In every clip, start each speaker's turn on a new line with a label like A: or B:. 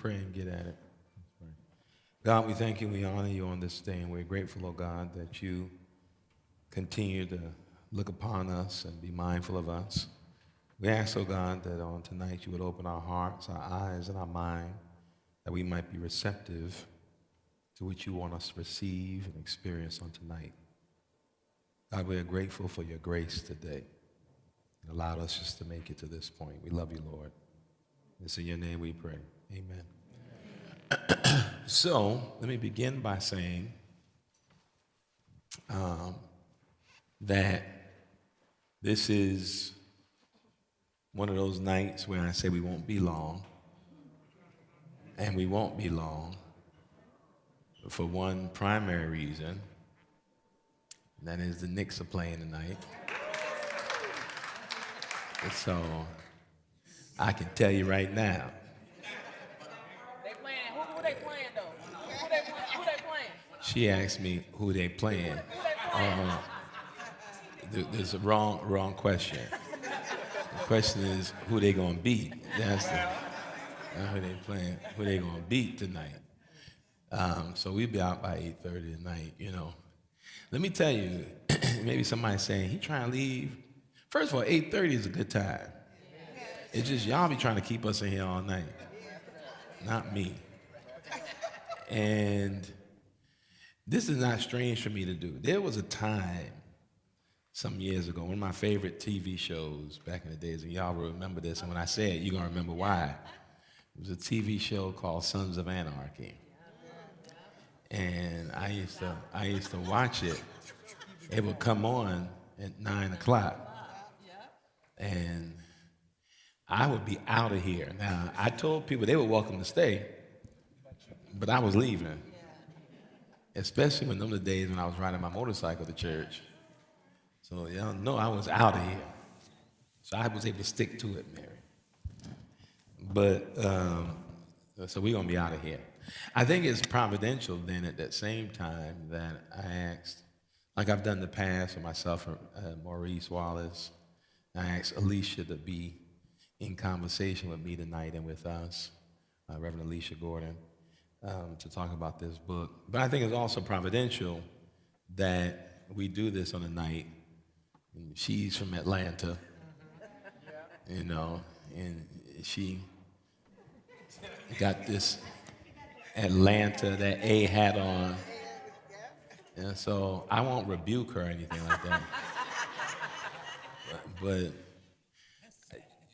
A: pray and get at it. God, we thank you and we honor you on this day, and we're grateful, oh God, that you continue to look upon us and be mindful of us. We ask, oh God, that on tonight you would open our hearts, our eyes, and our mind, that we might be receptive to what you want us to receive and experience on tonight. God, we are grateful for your grace today. It allowed us just to make it to this point. We love you, Lord. It's in your name we pray. Amen. So, let me begin by saying that this is one of those nights where I say we won't be long, and we won't be long for one primary reason, and that is the Knicks are playing tonight. And so, I can tell you right now.
B: They playing. Who they playing though? Who they playing?
A: She asked me who they playing. There's a wrong question. The question is who they gonna beat. That's who they playing. Who they gonna beat tonight? So we'll be out by 8:30 tonight. You know. Let me tell you. Maybe somebody's saying he trying to leave. First of all, 8:30 is a good time. It's just y'all be trying to keep us in here all night. Not me. And this is not strange for me to do. There was a time some years ago, one of my favorite TV shows back in the days, and y'all will remember this, and when I say it, you're going to remember why. It was a TV show called Sons of Anarchy. And I used to watch it. It would come on at 9 o'clock. And I would be out of here. Now, I told people they were welcome to stay, but I was leaving. Especially when those were the days when I was riding my motorcycle to church. So y'all know I was out of here. So I was able to stick to it, Mary. But, so we're going to be out of here. I think it's providential then at that same time that I asked, like I've done in the past with myself and Maurice Wallace, I asked Alisha to be in conversation with me tonight and with us, Reverend Alisha Gordon, to talk about this book. But I think it's also providential that we do this on a night. And she's from Atlanta, you know, and she got this Atlanta, that A hat on. And so I won't rebuke her or anything like that. But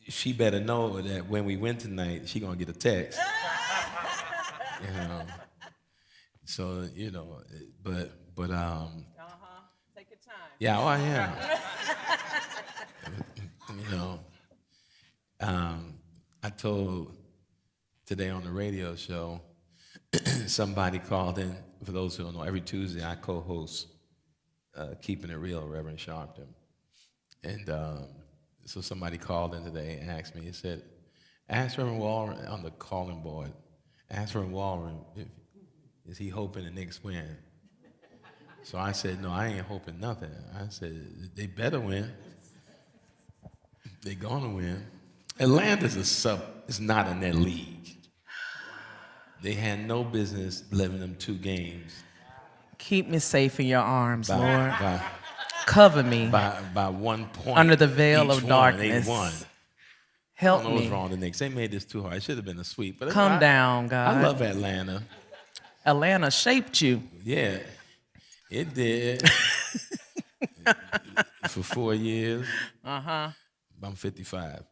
A: she better know that when we win tonight, she gonna get a text. You know. So, you know, but
B: Take your time.
A: yeah, oh I am. You know. I told today on the radio show, somebody called in, for those who don't know, every Tuesday I co-host Keeping It Real, Reverend Sharpton. And so somebody called in today and asked me, he said, ask Reverend Walrond on the calling board, ask Reverend Walrond, is he hoping the Knicks win? So I said, no, I ain't hoping nothing. I said, they better win. They're gonna win. Atlanta's it's not in their league. They had no business living them 2 games.
C: Keep me safe in your arms, Lord.
A: By
C: Cover me
A: by 1 point.
C: under the veil of
A: They
C: darkness.
A: won.
C: Help
A: I don't know what's
C: me.
A: wrong with the Knicks. They made this too hard. It should have been a sweep. But
C: Come down, God.
A: I love Atlanta.
C: Atlanta shaped you.
A: Yeah, it did. For 4 years.
C: Uh-huh.
A: I'm 55.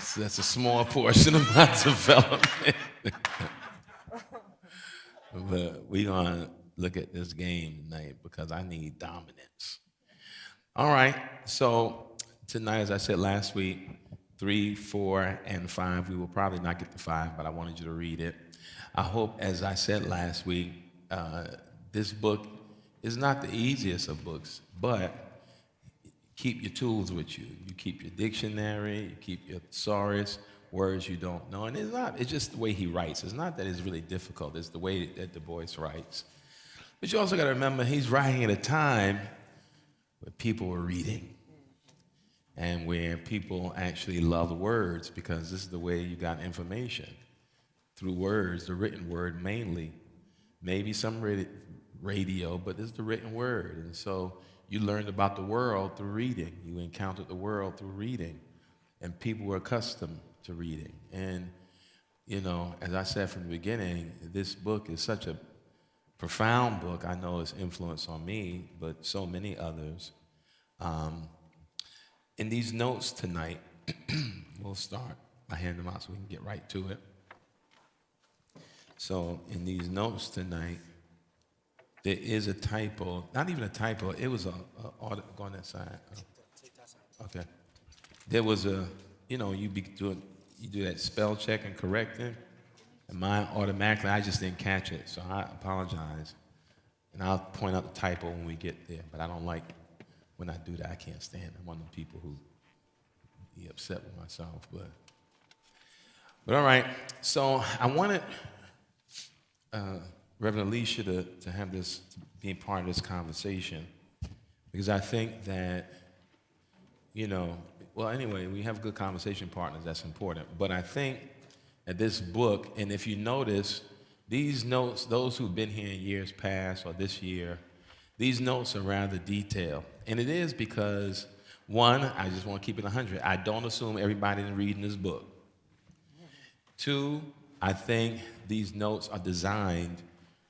A: So that's a small portion of my development. But we're going to look at this game tonight because I need dominance. All right, so tonight, as I said last week, 3, 4, and 5, we will probably not get to 5, but I wanted you to read it. I hope, as I said last week, this book is not the easiest of books, but keep your tools with you. You keep your dictionary, you keep your thesaurus, words you don't know. And it's just the way he writes. It's not that it's really difficult, it's the way that Du Bois writes. But you also got to remember, he's writing at a time where people were reading and where people actually loved words because this is the way you got information. through words, the written word mainly. Maybe some radio, but it's the written word. And so you learned about the world through reading. You encountered the world through reading. And people were accustomed to reading. And, you know, as I said from the beginning, this book is such a profound book. I know it's influence on me, but so many others. In these notes tonight, we'll start. I hand them out so we can get right to it. So in these notes tonight, there is a typo. Not even a typo. It was go on that side. Okay. There was you do that spell check and correcting, and mine automatically, I just didn't catch it, so I apologize. And I'll point out the typo when we get there, but I don't like when I do that. I can't stand it. I'm one of the people who be upset with myself, but all right. So I wanted Reverend Alisha to have this, to be part of this conversation, because I think that, you know, well, anyway, we have good conversation partners, that's important. But I think that this book, and if you notice, these notes, those who've been here in years past or this year, these notes are rather detailed. And it is because, one, I just want to keep it 100. I don't assume everybody is reading this book. Two, I think these notes are designed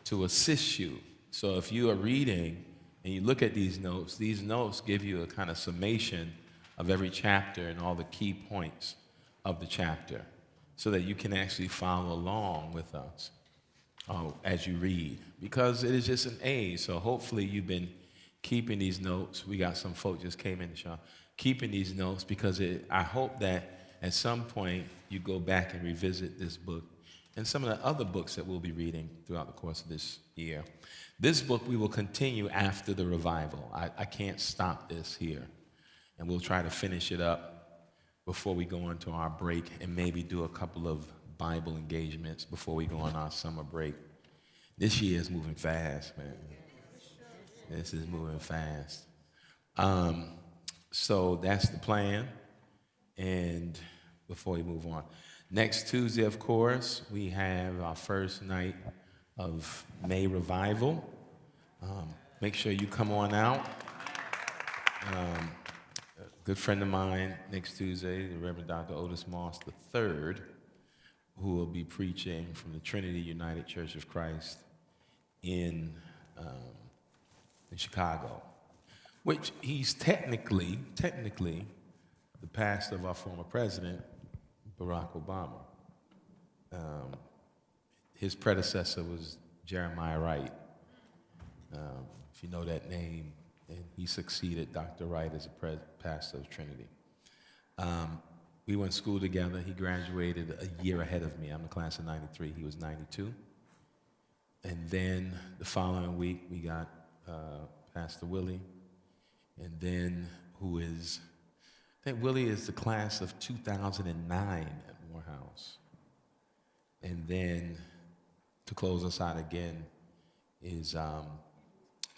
A: to assist you. So if you are reading and you look at these notes give you a kind of summation of every chapter and all the key points of the chapter so that you can actually follow along with us as you read, because it is just an aid. So hopefully you've been keeping these notes. We got some folks just came in the shop keeping these notes, because I hope that at some point you go back and revisit this book and some of the other books that we'll be reading throughout the course of this year. This book we will continue after the revival. I can't stop this here. And we'll try to finish it up before we go into our break, and maybe do a couple of Bible engagements before we go on our summer break. This year is moving fast, man. This is moving fast. So that's the plan. And before we move on, next Tuesday, of course, we have our first night of May Revival. Make sure you come on out. A good friend of mine next Tuesday, the Reverend Dr. Otis Moss III, who will be preaching from the Trinity United Church of Christ in Chicago, which he's technically the pastor of our former president, Barack Obama. His predecessor was Jeremiah Wright, if you know that name, and he succeeded Dr. Wright as a pastor of Trinity. We went to school together. He graduated a year ahead of me. I'm the class of 93. He was 92. And then the following week, we got Pastor Willie, and then I think Willie is the class of 2009 at Morehouse. And then to close us out again is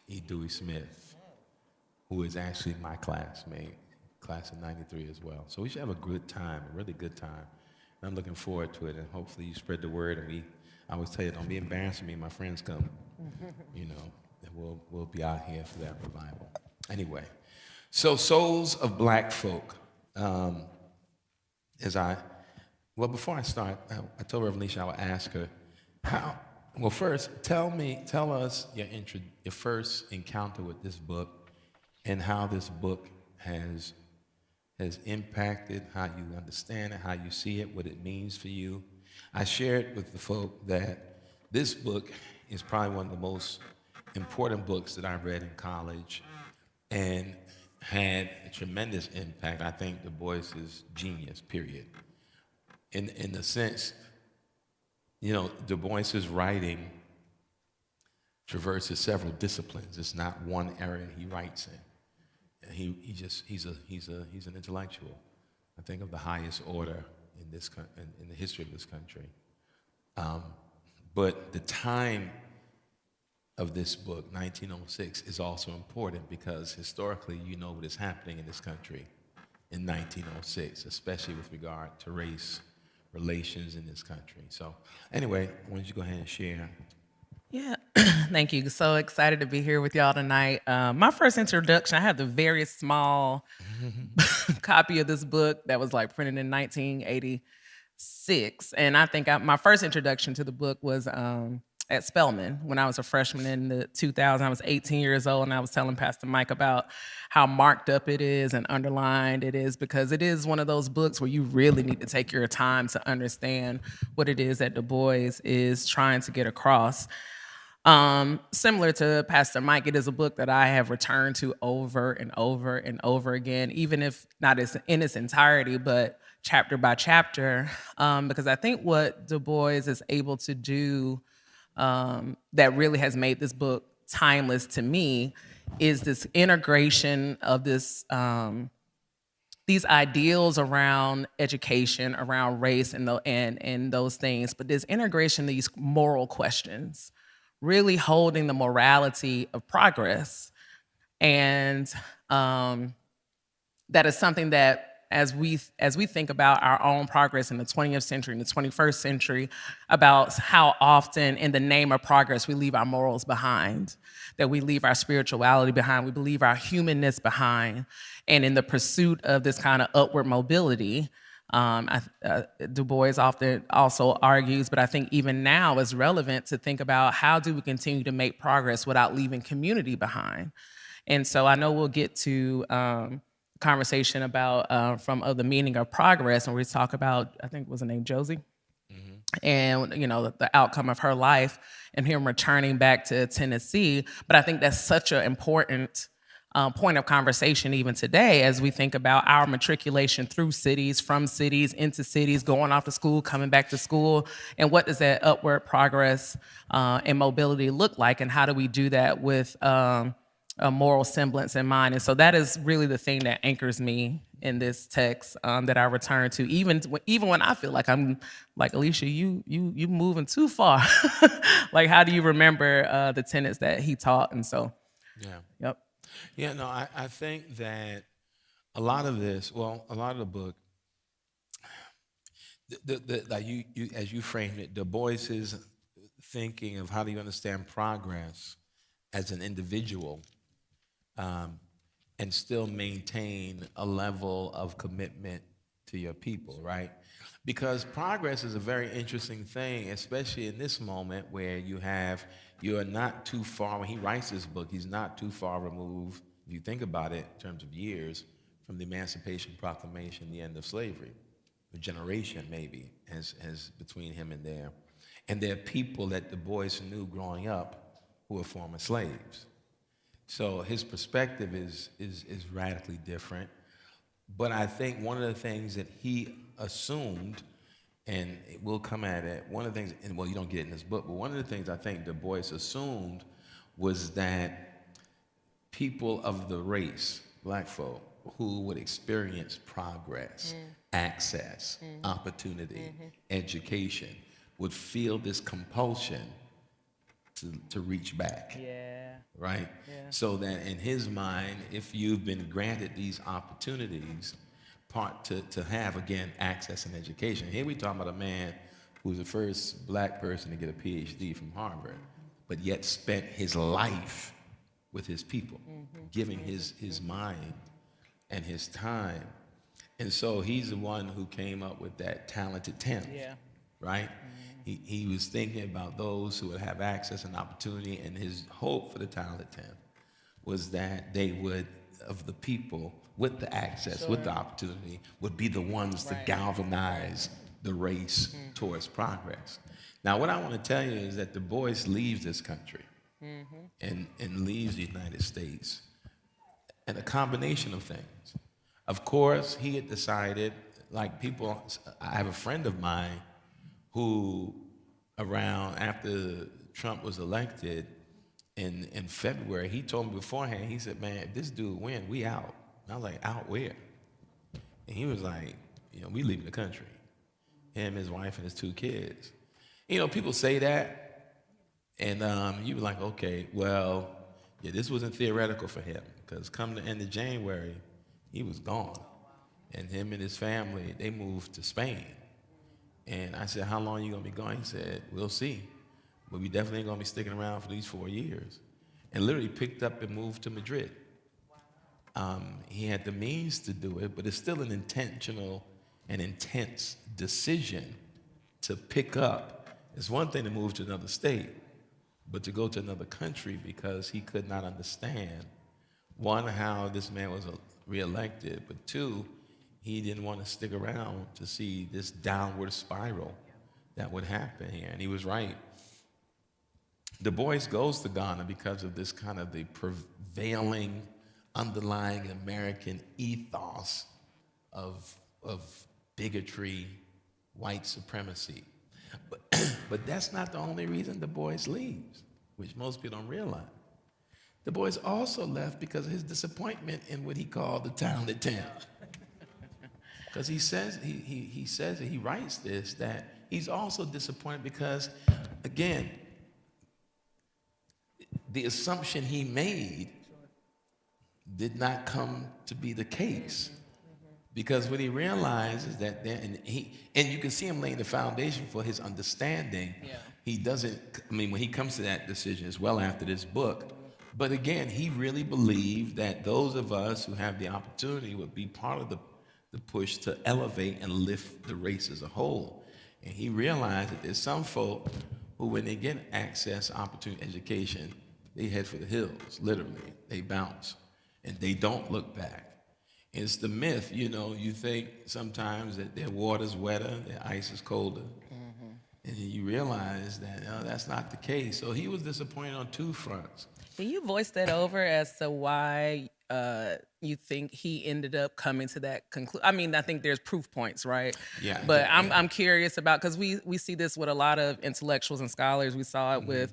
A: E. Dewey Smith, who is actually my classmate, class of 93 as well. So we should have a good time, a really good time. And I'm looking forward to it, and hopefully you spread the word, and I always tell you, don't be embarrassed when me and my friends come, you know, and we'll be out here for that revival. Anyway, so Souls of Black Folk. Before I start, I told Reverend Alisha I would ask her, first, tell us your first encounter with this book and how this book has impacted how you understand it, how you see it, what it means for you. I shared with the folk that this book is probably one of the most important books that I read in college and had a tremendous impact. I think Du Bois is genius, period. In the sense, you know, Du Bois's writing traverses several disciplines. It's not one area he writes in. He's an intellectual, I think, of the highest order in the history of this country. But the time of this book, 1906, is also important because historically, you know what is happening in this country in 1906, especially with regard to race relations in this country. So anyway, why don't you go ahead and share?
C: Yeah, thank you. So excited to be here with y'all tonight. My first introduction, I had the very small copy of this book that was like printed in 1986, and I think my first introduction to the book was at Spelman when I was a freshman in the 2000s. I was 18 years old, and I was telling Pastor Mike about how marked up it is and underlined it is, because it is one of those books where you really need to take your time to understand what it is that Du Bois is trying to get across. Similar to Pastor Mike, it is a book that I have returned to over and over and over again, even if not in its entirety, but chapter by chapter, because I think what Du Bois is able to do that really has made this book timeless to me is this integration of these ideals around education, around race, and those things, but this integration of these moral questions, really holding the morality of progress. And that is something that as we think about our own progress in the 20th century and the 21st century, about how often in the name of progress we leave our morals behind, that we leave our spirituality behind, we leave our humanness behind. And in the pursuit of this kind of upward mobility, Du Bois often also argues, but I think even now is relevant to think about how do we continue to make progress without leaving community behind. And so I know we'll get to conversation about from the meaning of progress, and we talk about, I think was her name Josie, and the outcome of her life and him returning back to Tennessee. But I think that's such an important point of conversation even today as we think about our matriculation through cities, from cities into cities, going off to school, coming back to school, and what does that upward progress and mobility look like, and how do we do that with a moral semblance in mind? And so that is really the thing that anchors me in this text that I return to, even when I feel like I'm like, Alisha, you moving too far. Like, how do you remember the tenets that he taught? And so,
A: Yeah.
C: yep.
A: Yeah, no, I think that a lot of the book, like you as you framed it, Du Bois's thinking of how do you understand progress as an individual, and still maintain a level of commitment to your people, right? Because progress is a very interesting thing, especially in this moment where you're not too far. When he writes this book, he's not too far removed, if you think about it in terms of years, from the Emancipation Proclamation, the end of slavery. A generation maybe as between him and there. And there are people that Du Bois knew growing up who were former slaves. So his perspective is radically different. But I think one of the things that he assumed, and we'll come at it, one of the things, and well, you don't get it in this book, but one of the things I think Du Bois assumed was that people of the race, black folk, who would experience progress, access, opportunity, education, would feel this compulsion to reach back.
C: Yeah.
A: Right? Yeah. So that in his mind, if you've been granted these opportunities, to have, again, access and education. Here we talk about a man who's the first black person to get a PhD from Harvard, but yet spent his life with his people, giving his mind and his time. And so he's the one who came up with that talented 10th, right? He was thinking about those who would have access and opportunity, and his hope for the talented 10th was that they would, of the people with the access, with the opportunity, would be the ones to galvanize the race towards progress. Now, what I want to tell you is that Du Bois leaves this country and leaves the United States, and a combination of things. Of course, he had decided, like people, I have a friend of mine who, around after Trump was elected in February, he told me beforehand, he said, man, if this dude win, we out. And I was like, out where? And he was like, we leaving the country. Him, his wife, and his 2 kids. People say that, and you were like, okay, well, yeah, this wasn't theoretical for him, because come the end of January, he was gone. And him and his family, they moved to Spain. And I said, how long are you going to be going? He said, we'll see. But we definitely ain't going to be sticking around for these 4 years. And literally picked up and moved to Madrid. He had the means to do it, but it's still an intentional and intense decision to pick up. It's one thing to move to another state, but to go to another country because he could not understand, one, how this man was reelected, but two, he didn't want to stick around to see this downward spiral that would happen here. And he was right. Du Bois goes to Ghana because of this kind of the prevailing, underlying American ethos of bigotry, white supremacy. But that's not the only reason Du Bois leaves, which most people don't realize. Du Bois also left because of his disappointment in what he called the talented 10. Because he says, he says that he writes this, that he's also disappointed because, again, the assumption he made did not come to be the case. Because what he realized is that and you can see him laying the foundation for his understanding.
C: Yeah.
A: He doesn't, when he comes to that decision as well after this book, but again, he really believed that those of us who have the opportunity would be part of the push to elevate and lift the race as a whole. And he realized that there's some folk who, when they get access, opportunity, education, they head for the hills, literally. They bounce, and they don't look back. It's the myth, you think sometimes that their water's wetter, their ice is colder. And you realize that that's not the case. So he was disappointed on two fronts.
C: Can you voice that over as to why you think he ended up coming to that conclusion? I think there's proof points, right?
A: Yeah.
C: But I'm curious about, because we see this with a lot of intellectuals and scholars. We saw it with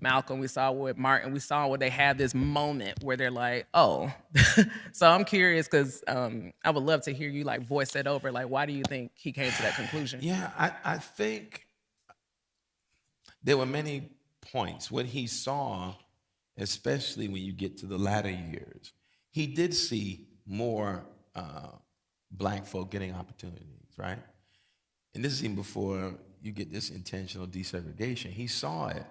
C: Malcolm, we saw it with Martin, we saw where they have this moment where they're like, oh. So I'm curious because I would love to hear you voice that over. Why do you think he came to that conclusion?
A: Yeah, I think there were many points. What he saw, especially when you get to the latter years, he did see more black folk getting opportunities, right? And this is even before you get this intentional desegregation. He saw it,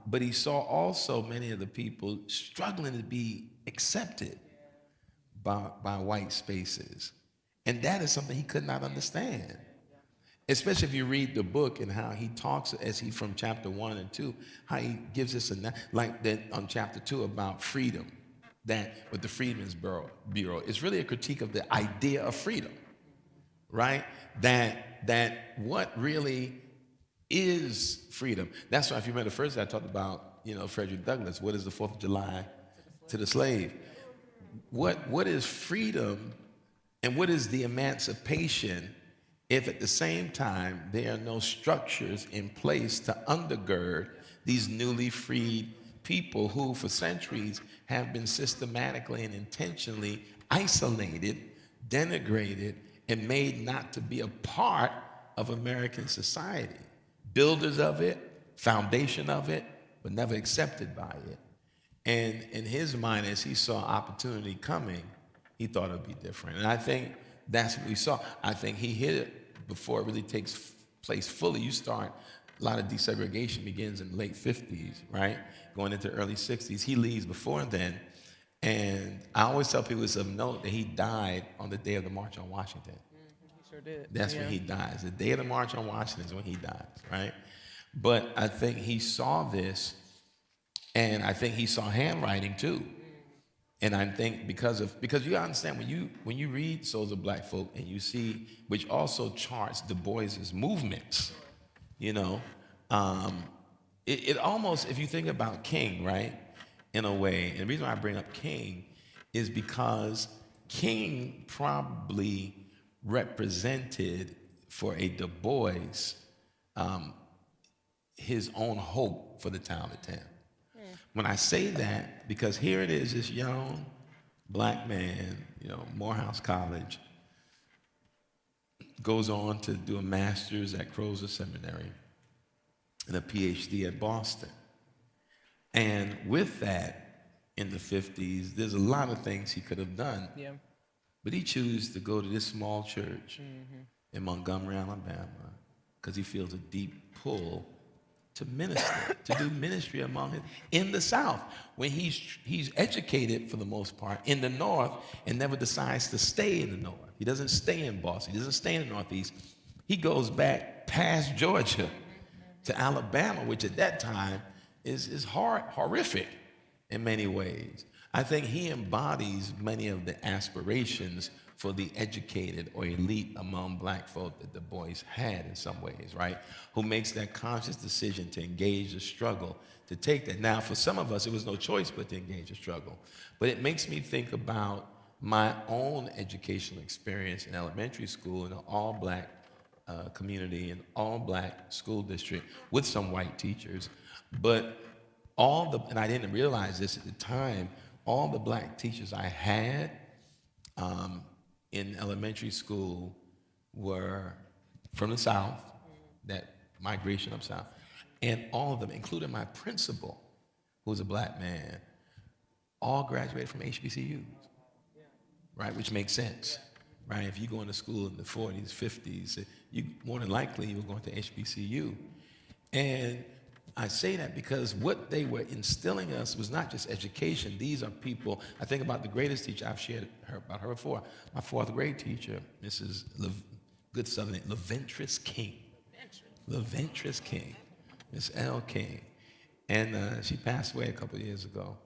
A: but he saw also many of the people struggling to be accepted by white spaces. And that is something he could not understand. Especially if you read the book and how he talks from chapter 1 and 2, how he gives us on chapter 2 about freedom, that with the Freedmen's Bureau, it's really a critique of the idea of freedom, right? That what really is freedom. That's why, if you remember the first I talked about, Frederick Douglass, what is the 4th of July to the slave? What is freedom and what is the emancipation if at the same time there are no structures in place to undergird these newly freed people who for centuries have been systematically and intentionally isolated, denigrated, and made not to be a part of American society? Builders of it, foundation of it, but never accepted by it. And in his mind, as he saw opportunity coming, he thought it would be different. And I think that's what we saw. I think he hit it before it really takes place fully. You start, a lot of desegregation begins in the late 50s, right? Going into early 60s. He leaves before then. And I always tell people it's of note that he died on the day of the March on Washington.
C: He sure did.
A: That's when he dies. The day of the March on Washington is when he dies, right? But I think he saw this, and I think he saw handwriting too. And I think because you understand, when you read Souls of Black Folk and you see, which also charts Du Bois's movements, it almost, if you think about King, right, in a way, and the reason why I bring up King is because King probably represented for a Du Bois his own hope for the talented 10. When I say that, because here it is, this young black man, Morehouse College, goes on to do a master's at Crozer Seminary and a PhD at Boston. And with that, in the 50s, there's a lot of things he could have done.
C: Yeah.
A: But he chose to go to this small church in Montgomery, Alabama, because he feels a deep pull to minister, to do ministry among it in the South, when he's educated for the most part in the North and never decides to stay in the North. He doesn't stay in Boston. He doesn't stay in the Northeast. He goes back past Georgia to Alabama, which at that time is horrific in many ways. I think he embodies many of the aspirations for the educated or elite among black folk that Du Bois had in some ways, right? Who makes that conscious decision to engage the struggle, to take that. Now, for some of us, it was no choice but to engage the struggle. But it makes me think about my own educational experience in elementary school in an all-black community, an all-black school district with some white teachers. But and I didn't realize this at the time, all the black teachers I had in elementary school were from the South, that migration up South, and all of them, including my principal, who was a black man, all graduated from HBCUs, right? Which makes sense, right? If you go into school in the 40s, 50s, you more than likely you were going to HBCU. And I say that because what they were instilling us was not just education. These are people, I think about the greatest teacher, I've shared about her before, my fourth grade teacher, Mrs. Good Southern name, LaVentris King. LaVentris King, Miss L. King. And she passed away a couple of years ago.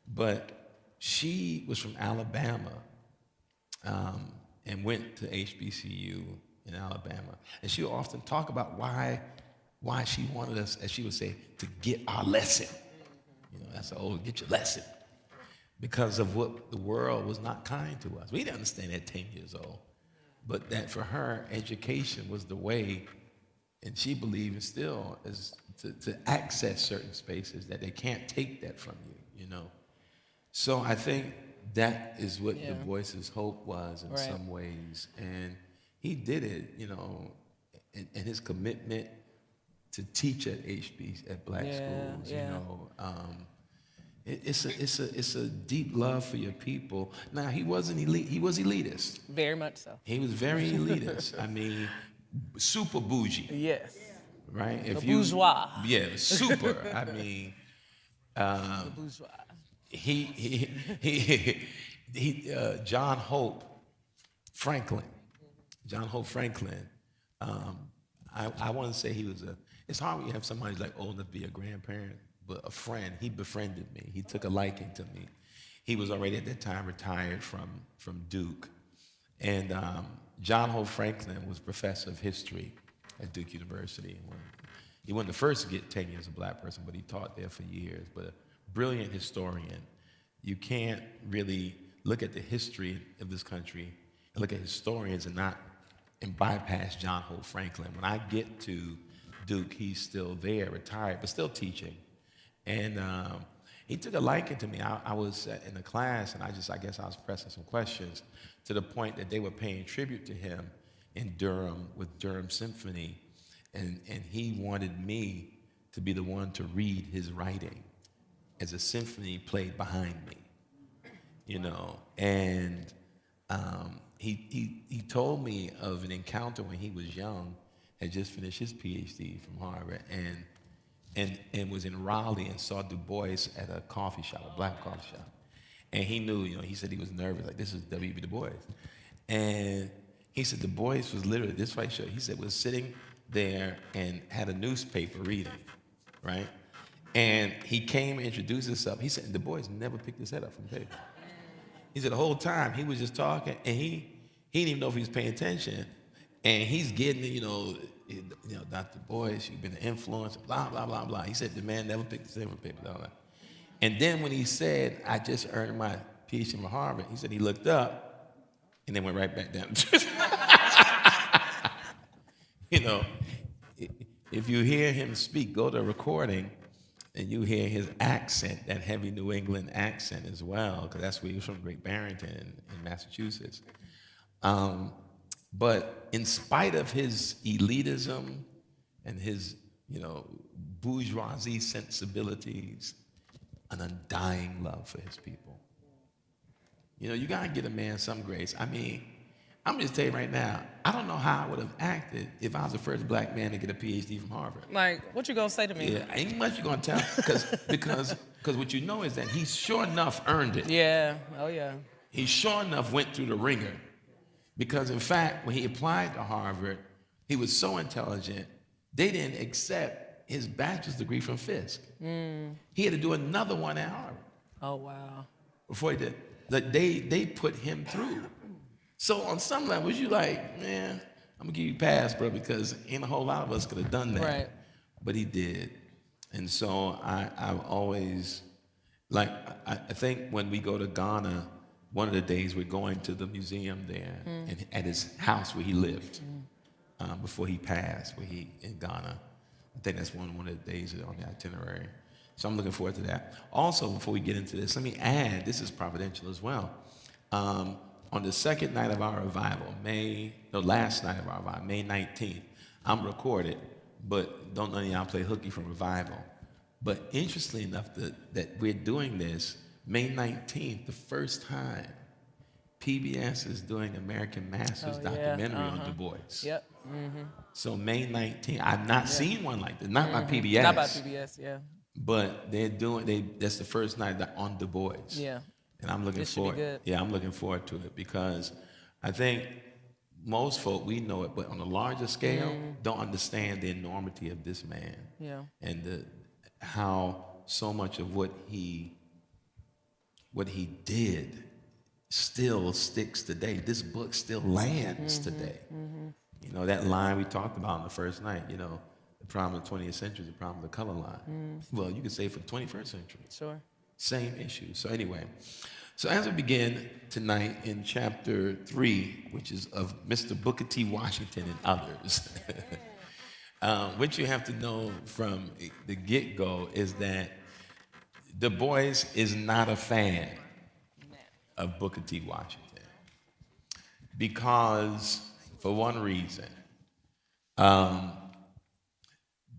A: But she was from Alabama and went to HBCU in Alabama. And she would often talk about why she wanted us, as she would say, to get our lesson. You know, that's the old, get your lesson. Because of what the world was not kind to us. We didn't understand that 10 years old. But that for her, education was the way, and she believed still, is to access certain spaces that they can't take that from you, you know. So I think that is what Du Bois's hope was in some ways. And he did it, you know, and his commitment to teach at HBC, at black schools, you know. It's a deep love for your people. Now, he wasn't elite. He was elitist.
C: Very much so.
A: He was very elitist. I mean, super bougie.
C: Yes.
A: Right?
C: The bourgeois.
A: Yeah, super. I mean,
C: The bourgeois.
A: John Hope Franklin. John Hope Franklin. I want to say he was it's hard when you have somebody who's like old enough to be a grandparent, but a friend. He befriended me. He took a liking to me. He was already at that time retired from Duke. And John Hope Franklin was professor of history at Duke University. He wasn't the first to get tenure as a black person, but he taught there for years. But a brilliant historian. You can't really look at the history of this country and look at historians and bypass John Hope Franklin. When I get to Duke, he's still there, retired, but still teaching. And he took a liking to me. I was in the class, and I guess I was pressing some questions to the point that they were paying tribute to him in Durham with Durham Symphony. And he wanted me to be the one to read his writing as a symphony played behind me, you know. And he told me of an encounter when he was young, had just finished his PhD from Harvard, and was in Raleigh and saw Du Bois at a coffee shop, a black coffee shop. And he knew, you know, he said he was nervous, like, this is W.B. Du Bois. And he said Du Bois was literally, this right show, he said, was sitting there and had a newspaper reading, right? And he came and introduced himself. He said, Du Bois never picked his head up from the paper. He said the whole time he was just talking, and he didn't even know if he was paying attention. And he's getting, you know, Dr. Bois, you've been an influence, blah, blah, blah, blah. He said the man never picked his head from the paper. Blah, blah. And then when he said, I just earned my PhD from Harvard, he said he looked up and then went right back down. You know, if you hear him speak, go to a recording, and you hear his accent, that heavy New England accent as well, because that's where he was from, Great Barrington in Massachusetts. But in spite of his elitism and his, you know, bourgeoisie sensibilities, an undying love for his people. You know, you gotta give a man some grace. I mean, I'm just telling you right now, I don't know how I would have acted if I was the first black man to get a PhD from Harvard.
C: Like, what you gonna say to me?
A: Yeah, ain't much you're gonna tell, because what you know is that he sure enough earned it.
C: Yeah. Oh yeah.
A: He sure enough went through the ringer, because in fact, when he applied to Harvard, he was so intelligent, they didn't accept his bachelor's degree from Fisk. He had to do another one at Harvard
C: Oh wow.
A: before he did. Like they put him through. So on some levels, you like, man, I'm gonna give you a pass, bro, because ain't a whole lot of us could have done that.
C: Right.
A: But he did. And so I've always, like, I think when we go to Ghana, one of the days we're going to the museum there and at his house where he lived before he passed, in Ghana. I think that's one of the days on the itinerary. So I'm looking forward to that. Also, before we get into this, let me add, this is providential as well. On the second night of our revival, last night of our revival, May 19th, I'm recorded, but don't none of y'all play hooky from revival. But interestingly enough, that we're doing this, May 19th, the first time PBS is doing American Masters documentary on Du Bois.
C: Yep.
A: So May 19th, I've not seen one like this, not by PBS.
C: Not by PBS. Yeah.
A: But that's the first night on Du Bois.
C: Yeah.
A: And I'm looking forward.
C: Good.
A: Yeah, I'm looking forward to it, because I think most folk, we know it, but on a larger scale, don't understand the enormity of this man.
C: Yeah.
A: And how so much of what he did still sticks today. This book still lands today. You know, that line we talked about on the first night, you know, the problem of the 20th century is the problem of the color line. Well, you could say for the 21st century.
C: Sure.
A: Same issue. So anyway, so as we begin tonight in chapter 3, which is of Mr. Booker T. Washington and others, what you have to know from the get-go is that Du Bois is not a fan of Booker T. Washington, because for one reason,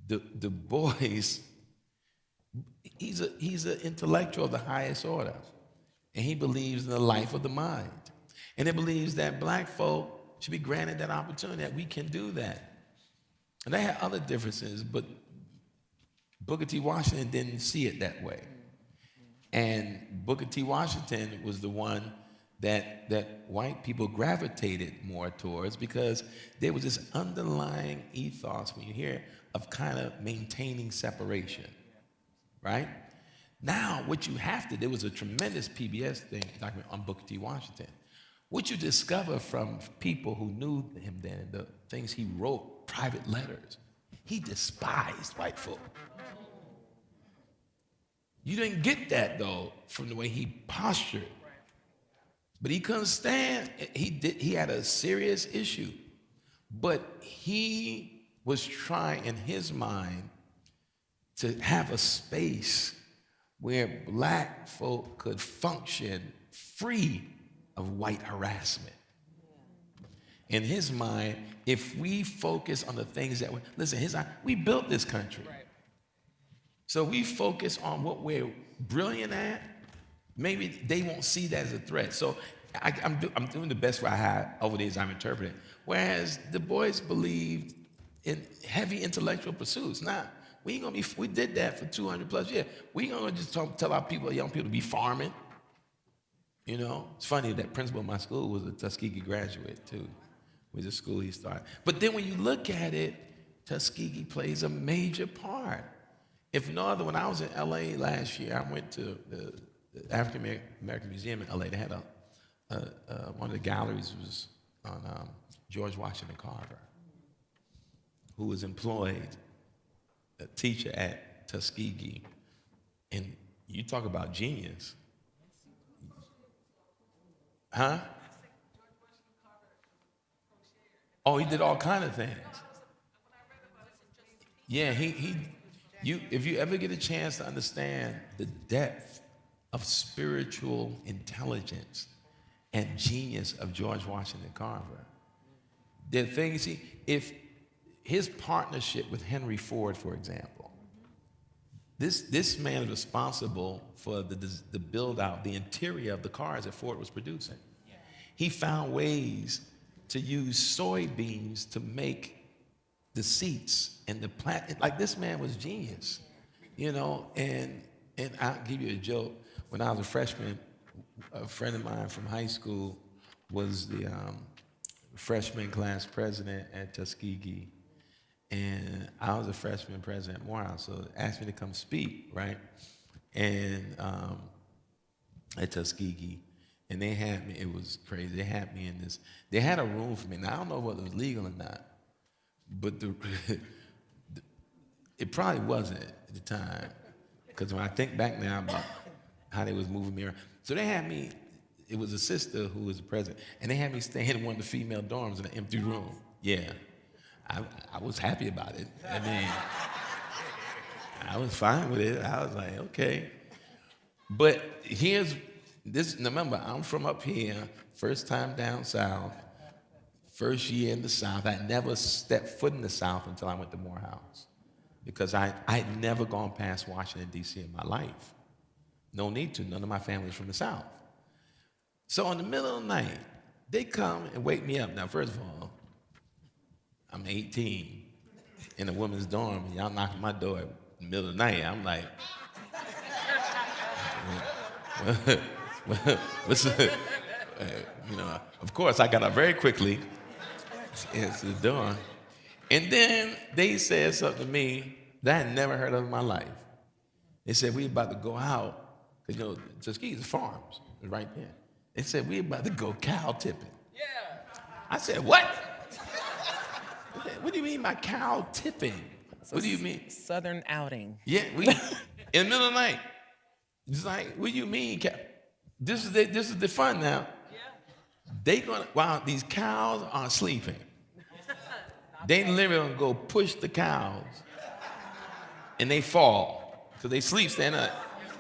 A: Du Bois, he's an intellectual of the highest order, and he believes in the life of the mind, and he believes that black folk should be granted that opportunity, that we can do that. And they had other differences, but Booker T. Washington didn't see it that way. And Booker T. Washington was the one that white people gravitated more towards, because there was this underlying ethos, when you hear, of kind of maintaining separation, right? Now, what you have to, there was a tremendous PBS document on Booker T. Washington. What you discover from people who knew him then, the things he wrote, private letters, he despised white folk. You didn't get that, though, from the way he postured. But he couldn't stand, he had a serious issue. But he was trying, in his mind, to have a space where black folk could function free of white harassment. In his mind, if we focus on the things that we built this country. Right. So we focus on what we're brilliant at, maybe they won't see that as a threat. So I'm doing the best I have over the years I'm interpreting. Whereas Du Bois believed in heavy intellectual pursuits. Now, we did that for 200 plus years. We ain't gonna just tell our young people to be farming. You know, it's funny that principal of my school was a Tuskegee graduate too. It was a school he started. But then when you look at it, Tuskegee plays a major part. If no other, when I was in LA last year, I went to the African American Museum in LA. They had one of the galleries was on George Washington Carver, who was employed a teacher at Tuskegee. And you talk about genius. Huh? Oh, he did all kind of things. Yeah, if you ever get a chance to understand the depth of spiritual intelligence and genius of George Washington Carver, there are things if his partnership with Henry Ford, for example, this man is responsible for the build out, the interior of the cars that Ford was producing. He found ways to use soybeans to make the seats and the plant. Like this man was genius, you know. And I'll give you a joke. When I was a freshman, a friend of mine from high school was the freshman class president at Tuskegee, and I was a freshman president at Morehouse. So they asked me to come speak, right? And at Tuskegee, and they had me. It was crazy. They had me in this. They had a room for me. Now I don't know whether it was legal or not, but it probably wasn't at the time, because when I think back now about how they was moving me around. So they had me. It was a sister who was the president, and they had me staying in one of the female dorms in an empty room. Yeah, I was happy about it. I mean, I was fine with it. I was like, okay. But here's this. Remember, I'm from up here, first time down south, first year in the South. I never stepped foot in the South until I went to Morehouse, because I had never gone past Washington, D.C. in my life. No need to. None of my family's from the South. So in the middle of the night, they come and wake me up. Now, first of all, I'm 18 in a woman's dorm, and y'all knocking my door in the middle of the night. I'm like, you know, of course, I got up very quickly, answered the door, and then they said something to me that I had never heard of in my life. They said, we about to go out, because, you know, Tuskegee's farms, right there. They said, we about to go cow tipping.
B: Yeah.
A: I said, what? What do you mean by cow tipping? What do you mean?
C: Southern outing.
A: Yeah, we in the middle of the night. It's like, what do you mean? This is the fun now.
B: Yeah.
A: While these cows are sleeping, they literally gonna go push the cows, and they fall because they sleep standing up.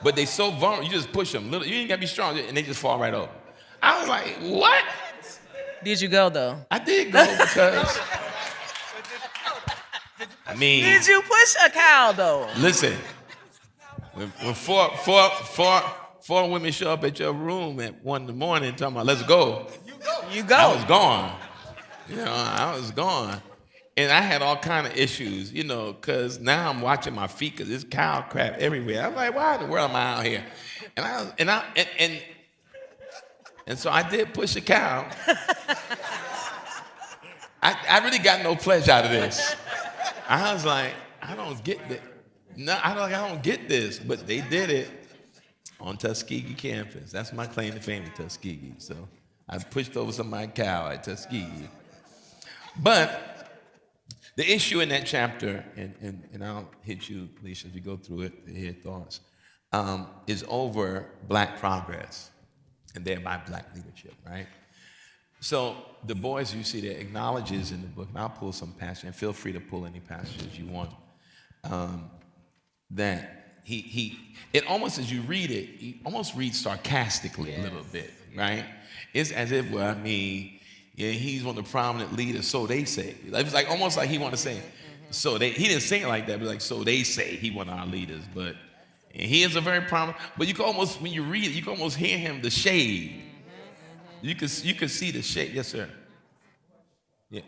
A: But they so vulnerable, you just push them. You ain't gotta be strong, and they just fall right over. I was like, what?
C: Did you go though?
A: I did go because, I mean,
C: Did you push a cow though?
A: listen, when four women show up at your room at 1 in the morning talking about, let's go,
C: You go.
A: I was gone. You know, I was gone. And I had all kind of issues, you know, because now I'm watching my feet because there's cow crap everywhere. I'm like, why in the world am I out here? And so I did push a cow. I really got no pleasure out of this. I was like, I don't get it. No, I don't get this. But they did it on Tuskegee campus. That's my claim to fame at Tuskegee. So I pushed over somebody's cow at Tuskegee. But the issue in that chapter, and I'll hit you, Alisha, as we go through it to hear thoughts, is over black progress and thereby black leadership, right? So the boys you see there acknowledges in the book, and I'll pull some passages, and feel free to pull any passages you want, that it almost, as you read it, you almost read sarcastically a little bit, right? It's as if, well, I mean, yeah, he's one of the prominent leaders, so they say. It was like almost like he wanted to say, he didn't say it like that, but like, so they say he one of our leaders, but and he is a very prominent, but you can almost, when you read it, you can almost hear him, the shade. You can see the shade. Yes, sir. Yeah.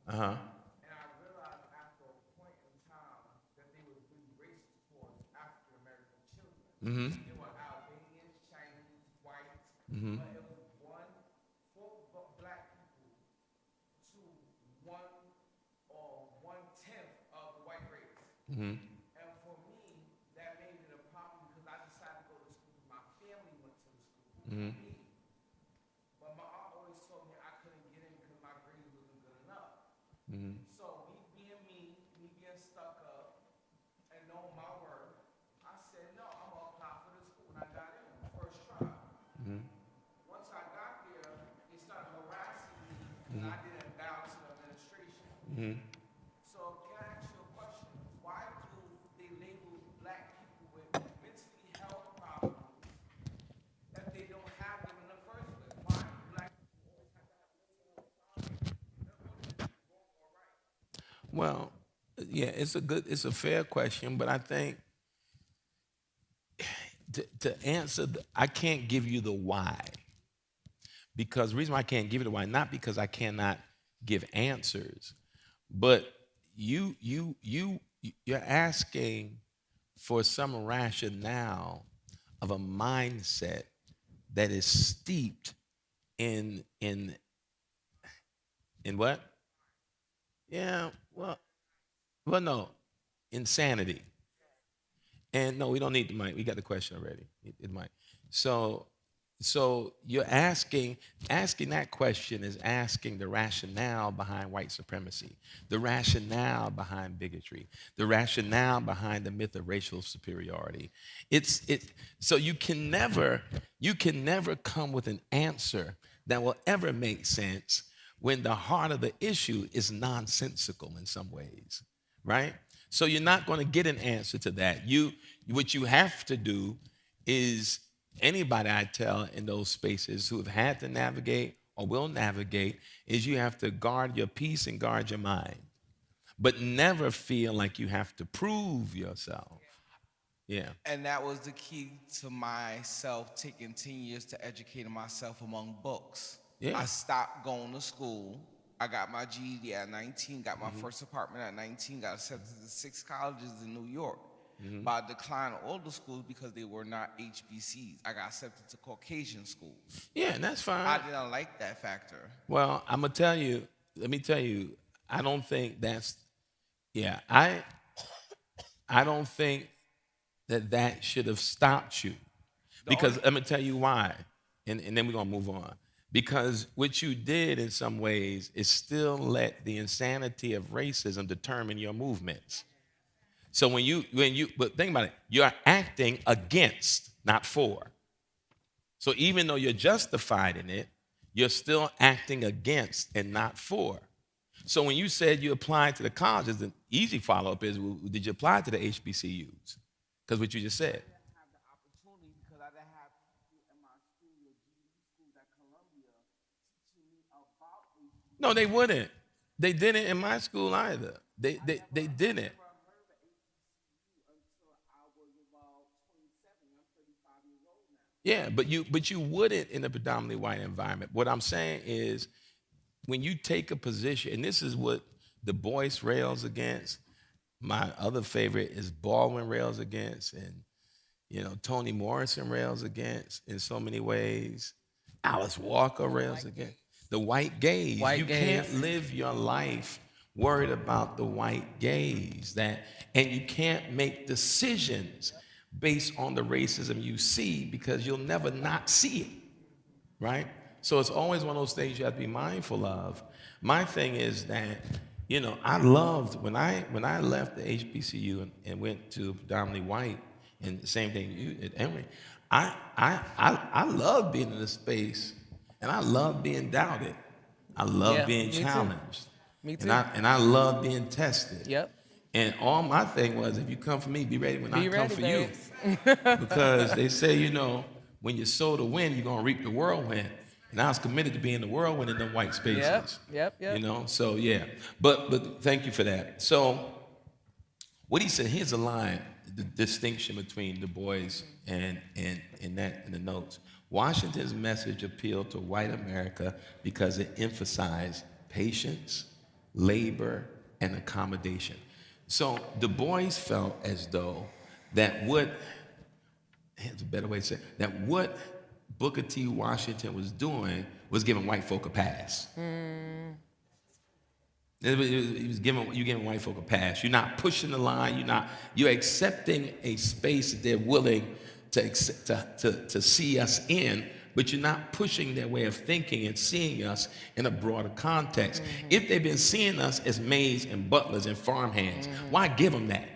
A: Uh-huh. Mm-hmm.
D: There were Albanians, Chinese, whites,
A: Mm-hmm.
D: but it was four black people to 1/10 of the white race.
A: Mm-hmm.
D: And for me, that made it a problem because I decided to go to school because my family went to the school.
A: Mm-hmm.
D: But my aunt always told me I couldn't get in because my grades wasn't good enough.
A: Mm-hmm.
D: So me being stuck up and knowing my worth, I said, no, I'm going to apply for the school. And I got in first try.
A: Mm-hmm.
D: Once I got there, they started harassing me because I didn't bow to the administration.
A: Mm-hmm.
D: So can I ask you a question? Why do they label black people with mentally health problems if they don't have them in the first place? Why do black people always have to have mental health problems?
A: Well, yeah, it's a fair question, but I think to answer, I can't give you the why. Because the reason why I can't give you the why, not because I cannot give answers, but you're asking for some rationale of a mindset that is steeped in what? Yeah, well, no, insanity. And no, we don't need the mic. We got the question already. It might. So, so you're asking that question is asking the rationale behind white supremacy, the rationale behind bigotry, the rationale behind the myth of racial superiority. So you can never come with an answer that will ever make sense when the heart of the issue is nonsensical in some ways, right? So you're not going to get an answer to that. What you have to do is, anybody I tell in those spaces who have had to navigate or will navigate, is you have to guard your peace and guard your mind, but never feel like you have to prove yourself. Yeah.
D: And that was the key to myself taking 10 years to educating myself among books.
A: Yeah.
D: I stopped going to school. I got my GED at 19, got my first apartment at 19, got accepted to 6 colleges in New York. But I declined all the schools because they were not HBCs. I got accepted to Caucasian schools.
A: Yeah, and that's fine.
D: I didn't like that factor.
A: Well, I'm gonna tell you. Let me tell you. I don't think that's. Yeah, I don't think that should have stopped you, because let me tell you why, and then we're gonna move on. Because what you did in some ways is still let the insanity of racism determine your movements. So but think about it, you're acting against, not for. So even though you're justified in it, you're still acting against and not for. So when you said you applied to the colleges, the easy follow-up is, well, did you apply to the HBCUs? Because what you just said.
D: Have the opportunity because I didn't have people in my school or GED schools at Columbia teaching me about HBCUs.
A: No, they wouldn't. They didn't in my school either. They didn't. Yeah, but you wouldn't in a predominantly white environment. What I'm saying is, when you take a position, and this is what Du Bois rails against, my other favorite is Baldwin rails against, and Toni Morrison rails against in so many ways. Alice Walker rails against the white gaze. You can't live your life worried about the white gaze, and you can't make decisions based on the racism you see, because you'll never not see it, right? So it's always one of those things you have to be mindful of. My thing is that, I loved when I left the HBCU and went to predominantly white, and the same thing you at Emory. I love being in this space, and I love being doubted. I love being
C: me too.
A: challenged.
C: Me too.
A: And I love being tested.
C: Yep.
A: And all my thing was, if you come for me, be ready when I come for
C: babes.
A: you. Because they say, when you sow the wind, you're gonna reap the whirlwind. And I was committed to being the whirlwind in them white spaces.
C: Yep.
A: So yeah. But thank you for that. So what he said, here's a line, the distinction between Du Bois and that in the notes. Washington's message appealed to white America because it emphasized patience, labor, and accommodation. So Du Bois felt as though here's a better way to say it, that what Booker T. Washington was doing was giving white folk a pass. You're giving white folk a pass. You're not pushing the line. You're accepting a space that they're willing to see us in, but you're not pushing their way of thinking and seeing us in a broader context. If they've been seeing us as maids and butlers and farmhands, why give them that?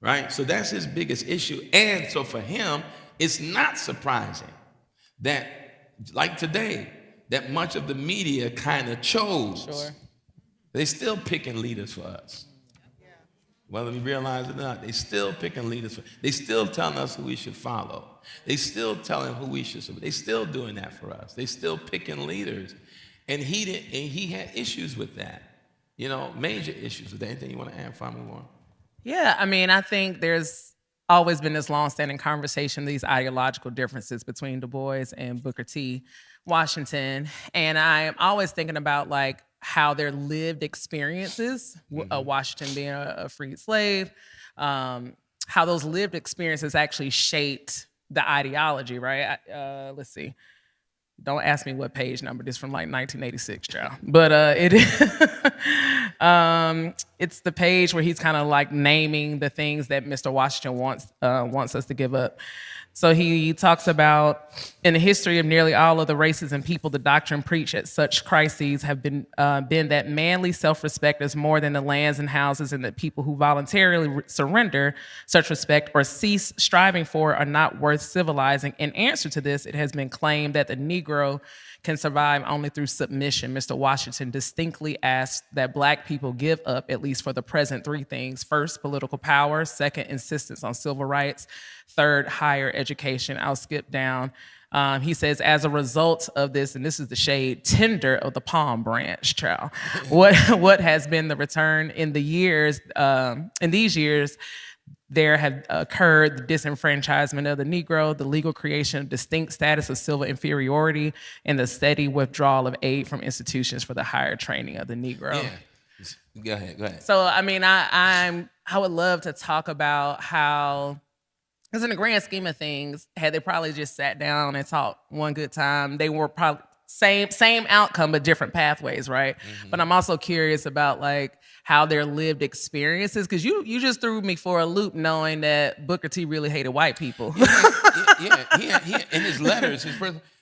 A: Right? So that's his biggest issue. And so for him, it's not surprising that, like today, that much of the media kind of chose.
C: Sure.
A: They're still picking leaders for us. Whether we realize it or not, they still picking leaders. They still telling us who we should follow. They still telling who we should support. They still doing that for us. They still picking leaders. And he had issues with that. Major issues with that. Anything you want to add before I move on?
C: Yeah, I mean, I think there's always been this long-standing conversation, these ideological differences between Du Bois and Booker T. Washington. And I'm always thinking about like how their lived experiences, Washington being a freed slave, how those lived experiences actually shaped the ideology, right? Let's see. Don't ask me what page number. This is from like 1986, child. But it's the page where he's kind of like naming the things that Mr. Washington wants us to give up. So he talks about, in the history of nearly all of the races and people, the doctrine preached at such crises have been that manly self-respect is more than the lands and houses, and that people who voluntarily surrender such respect or cease striving for are not worth civilizing. In answer to this, it has been claimed that the Negro can survive only through submission. Mr. Washington distinctly asked that Black people give up, at least for the present, three things. First, political power. Second, insistence on civil rights. Third, higher education. I'll skip down. He says, as a result of this, and this is the shade, tender of the palm branch, child. What has been the return in the years, in these years, there have occurred the disenfranchisement of the Negro, the legal creation of distinct status of civil inferiority, and the steady withdrawal of aid from institutions for the higher training of the Negro.
A: Yeah. Go ahead.
C: So, I mean, I would love to talk about how, because in the grand scheme of things, had they probably just sat down and talked one good time, they were probably same outcome, but different pathways, right? Mm-hmm. But I'm also curious about like how their lived experiences, because you just threw me for a loop knowing that Booker T really hated white people.
A: Yeah. He in his letters,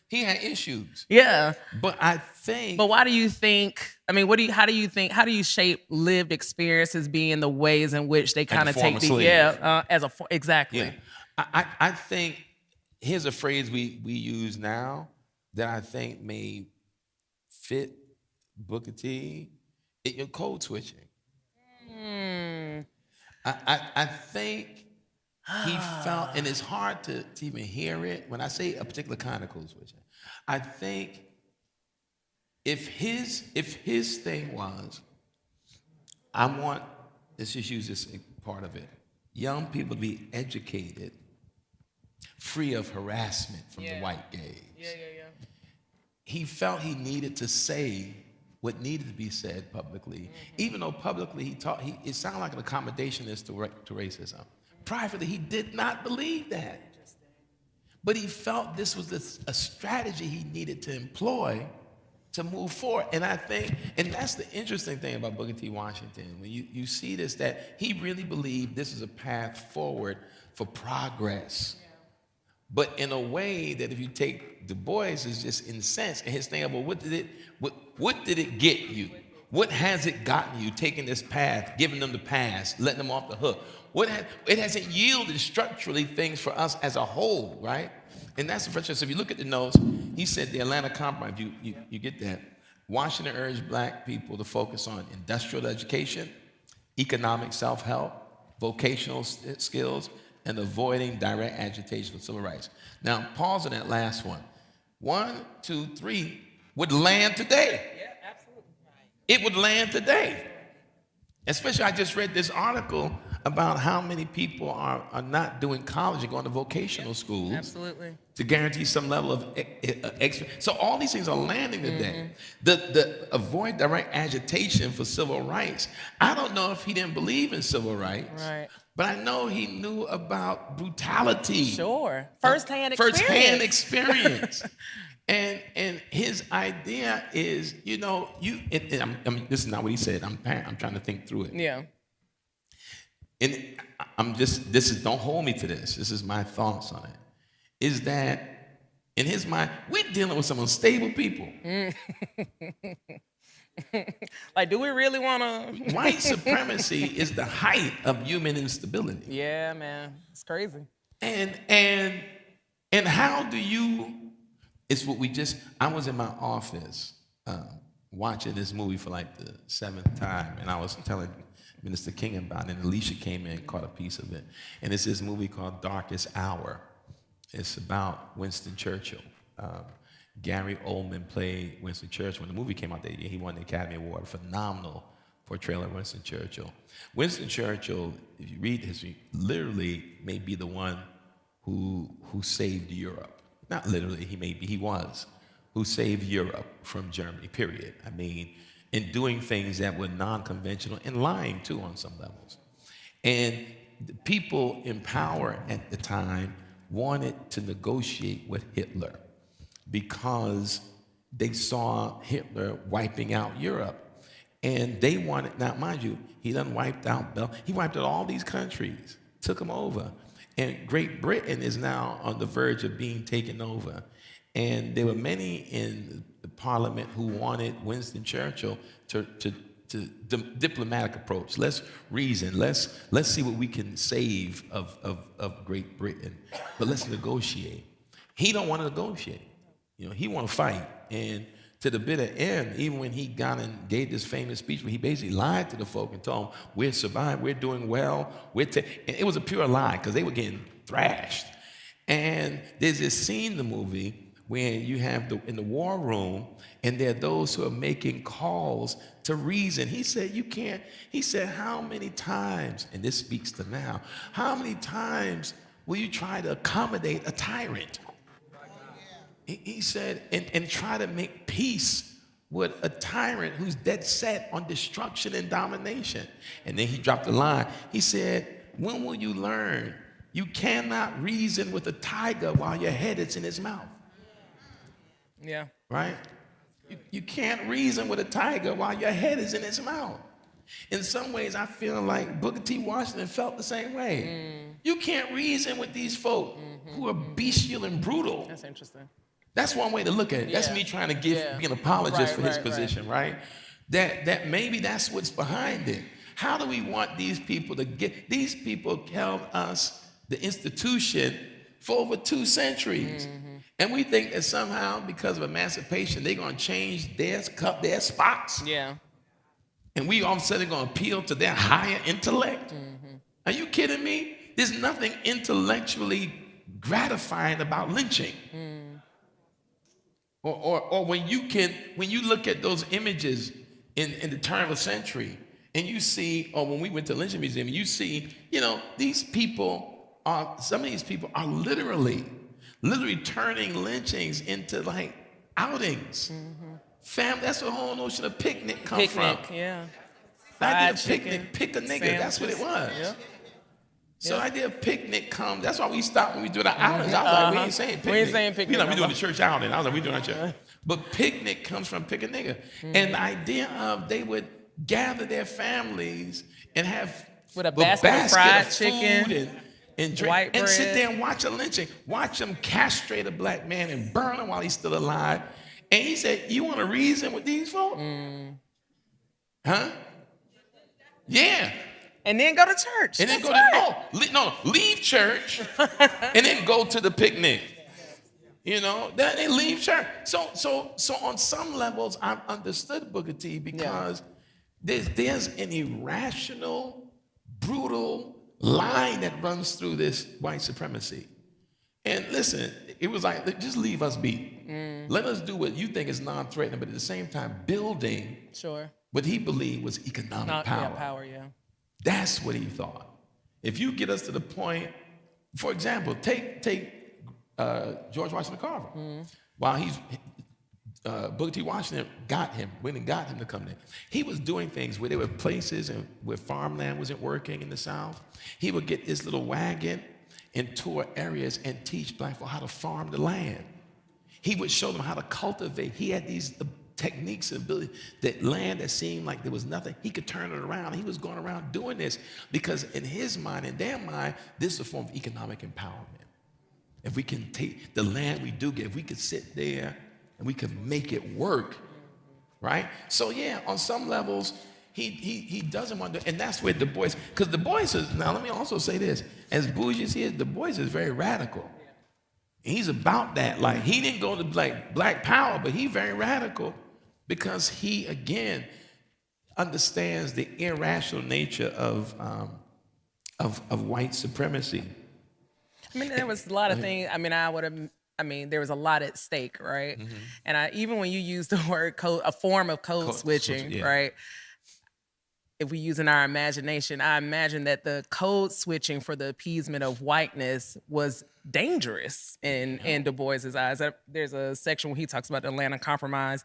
A: he had issues.
C: Yeah.
A: But I think.
C: But why do you think? I mean, how do you shape lived experiences being the ways in which they kind of take the exactly.
A: Yeah. I think here's a phrase we use now that I think may fit Booker T. You're code switching. I think he felt, and it's hard to even hear it when I say a particular kind of code switching. I think if his thing was, let's just use this part of it, young people to be educated, free of harassment from the white gaze.
C: Yeah.
A: He felt he needed to say what needed to be said publicly, even though publicly it sounded like an accommodationist to racism. Privately, he did not believe that. But he felt this was a strategy he needed to employ to move forward. And I think, and that's the interesting thing about Booker T. Washington, when you see this, that he really believed this is a path forward for progress. But in a way that if you take Du Bois is just incensed, and his thing about what did it get you? What has it gotten you, taking this path, giving them the pass, letting them off the hook? It hasn't yielded structurally things for us as a whole, right? And that's the frustration. So if you look at the notes, he said the Atlanta Compromise, you get that. Washington urged Black people to focus on industrial education, economic self-help, vocational skills, and avoiding direct agitation for civil rights. Now, pause on that last one. 1, 2, 3 would land today.
B: Yeah, absolutely.
A: It would land today. Especially, I just read this article about how many people are not doing college and going to vocational schools.
C: Absolutely.
A: To guarantee some level of experience. So all these things are landing today. The avoid direct agitation for civil rights. I don't know if he didn't believe in civil rights.
C: Right.
A: But I know he knew about brutality.
C: Sure. First-hand
A: experience. And his idea is, this is not what he said. I'm trying to think through it.
C: Yeah.
A: And don't hold me to this. This is my thoughts on it. Is that in his mind, we're dealing with some unstable people.
C: Like, do we really want to?
A: White supremacy is the height of human instability.
C: Yeah, man, it's crazy.
A: And how do you? It's what I was in my office watching this movie for like the 7th time, and I was telling Minister King about it, and Alisha came in and caught a piece of it. And it's this movie called Darkest Hour. It's about Winston Churchill. Gary Oldman played Winston Churchill. When the movie came out that year, he won the Academy Award. Phenomenal portrayal of Winston Churchill. Winston Churchill, if you read history, literally may be the one who saved Europe. Not literally, he was, who saved Europe from Germany, period. I mean, in doing things that were non-conventional and lying too on some levels. And the people in power at the time wanted to negotiate with Hitler because they saw Hitler wiping out Europe. And they wanted, now mind you, he done wiped out Belgium. He wiped out all these countries, took them over. And Great Britain is now on the verge of being taken over. And there were many in the parliament who wanted Winston Churchill to diplomatic approach. Let's reason. Let's see what we can save of Great Britain. But let's negotiate. He don't want to negotiate. You know, he want to fight. And to the bitter end, even when he got and gave this famous speech where he basically lied to the folk and told them, we're surviving, we're doing well. And it was a pure lie because they were getting thrashed. And there's this scene in the movie where you have in the war room, and there are those who are making calls to reason. He said, you can't. He said, how many times, and this speaks to now, how many times will you try to accommodate a tyrant? He said, and try to make peace with a tyrant who's dead set on destruction and domination. And then he dropped the line. He said, when will you learn? You cannot reason with a tiger while your head is in his mouth.
C: Yeah.
A: Right? You can't reason with a tiger while your head is in its mouth. In some ways, I feel like Booker T. Washington felt the same way. You can't reason with these folk who are bestial and brutal.
C: That's interesting.
A: That's one way to look at it. That's me trying to be an apologist for his position, right? That maybe that's what's behind it. How do we want these people to get? These people held us, the institution, for over 2 centuries. And we think that somehow, because of emancipation, they're going to change their spots.
C: Yeah.
A: And we all of a sudden going to appeal to their higher intellect. Are you kidding me? There's nothing intellectually gratifying about lynching. Or when you look at those images in the turn of the century, and you see, or when we went to the lynching museum, you see, some of these people are literally turning lynchings into like outings. Fam, that's the whole notion of picnic comes from.
C: Yeah.
A: I did a
C: Fried
A: picnic,
C: chicken,
A: pick a nigga,
C: sandwiches.
A: that's what it was.
C: Yeah.
A: So I did a picnic come. That's why we stopped when we do the outings. I was like, we ain't saying picnic.
C: We ain't saying picnic.
A: We doing the church outing. I was like, we doing our church. But picnic comes from pick a nigga. And the idea of they would gather their families and have
C: with a basket of fried
A: of
C: chicken
A: food and drink
C: white
A: and sit
C: bread.
A: there and watch a lynching. Watch them castrate a black man and burn him while he's still alive. And he said, you want to reason with these folks? Huh? Yeah.
C: And then go to church.
A: And then
C: That's
A: go
C: right.
A: to, leave church and then go to the picnic. They leave church. So on some levels, I've understood Booker T because there's an irrational, brutal line that runs through this white supremacy. And listen, it was like, just leave us be. Let us do what you think is non-threatening, but at the same time, building what he believed was economic power. That's what he thought. If you get us to the point, for example, take George Washington Carver. While he's Booker T. Washington went and got him to come there. He was doing things where there were places and where farmland wasn't working in the South. He would get this little wagon and tour areas and teach black folk how to farm the land. He would show them how to cultivate. He had these techniques and ability, that land that seemed like there was nothing, he could turn it around. He was going around doing this because in his mind, in their mind, this is a form of economic empowerment. If we can take the land we do get, if we could sit there and we could make it work, right? So yeah, on some levels, he doesn't want to, and that's where Du Bois, because Du Bois is, now let me also say this, as bougie as he is, Du Bois is very radical. He's about that. Like, he didn't go to black power, but he's very radical because he, again, understands the irrational nature of white supremacy.
C: I mean, there was a lot of things. I mean, there was a lot at stake, right? And even when you use the word code, a form of code switching,
A: yeah.
C: right? if we use in our imagination, I imagine that the code switching for the appeasement of whiteness was dangerous in Du Bois's eyes. There's a section where he talks about the Atlanta Compromise.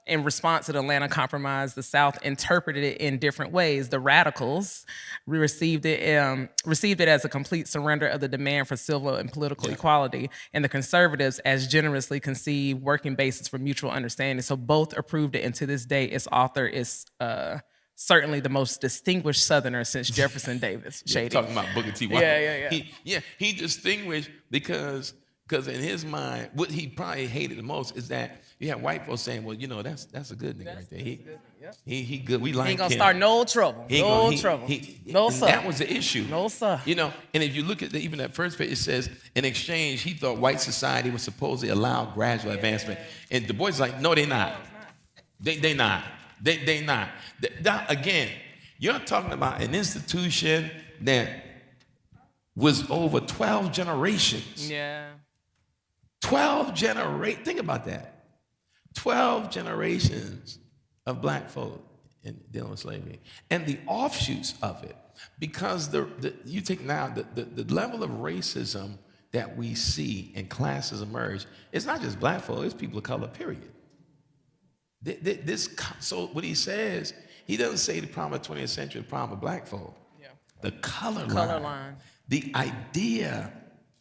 C: In response to the Atlanta Compromise, the South interpreted it in different ways. The radicals received it as a complete surrender of the demand for civil and political equality, and the conservatives as generously conceived working basis for mutual understanding. So both approved it, and to this day, its author is certainly the most distinguished Southerner since Jefferson Davis. Shady.
A: Talking about Booker T. White.
C: Yeah.
A: He distinguished because in his mind, what he probably hated the most is that you have white folks saying, well, that's a good nigga right there. He good. We like him.
C: He ain't gonna start no trouble. No trouble. No, sir.
A: That was the issue.
C: No, sir.
A: And if you look at even that first page, it says, in exchange, he thought white society was supposed to allow gradual advancement. And Du Bois is like, no, they're not. They not. They not. Again, you're talking about an institution that was over 12 generations.
C: Yeah.
A: 12 generations. Think about that. 12 generations of black folk in dealing with slavery. And the offshoots of it. Because you take now the level of racism that we see and classes emerge, it's not just black folk, it's people of color, period. So what he says, he doesn't say the problem of the 20th century, the problem of black folk. Yeah. The color line. The idea,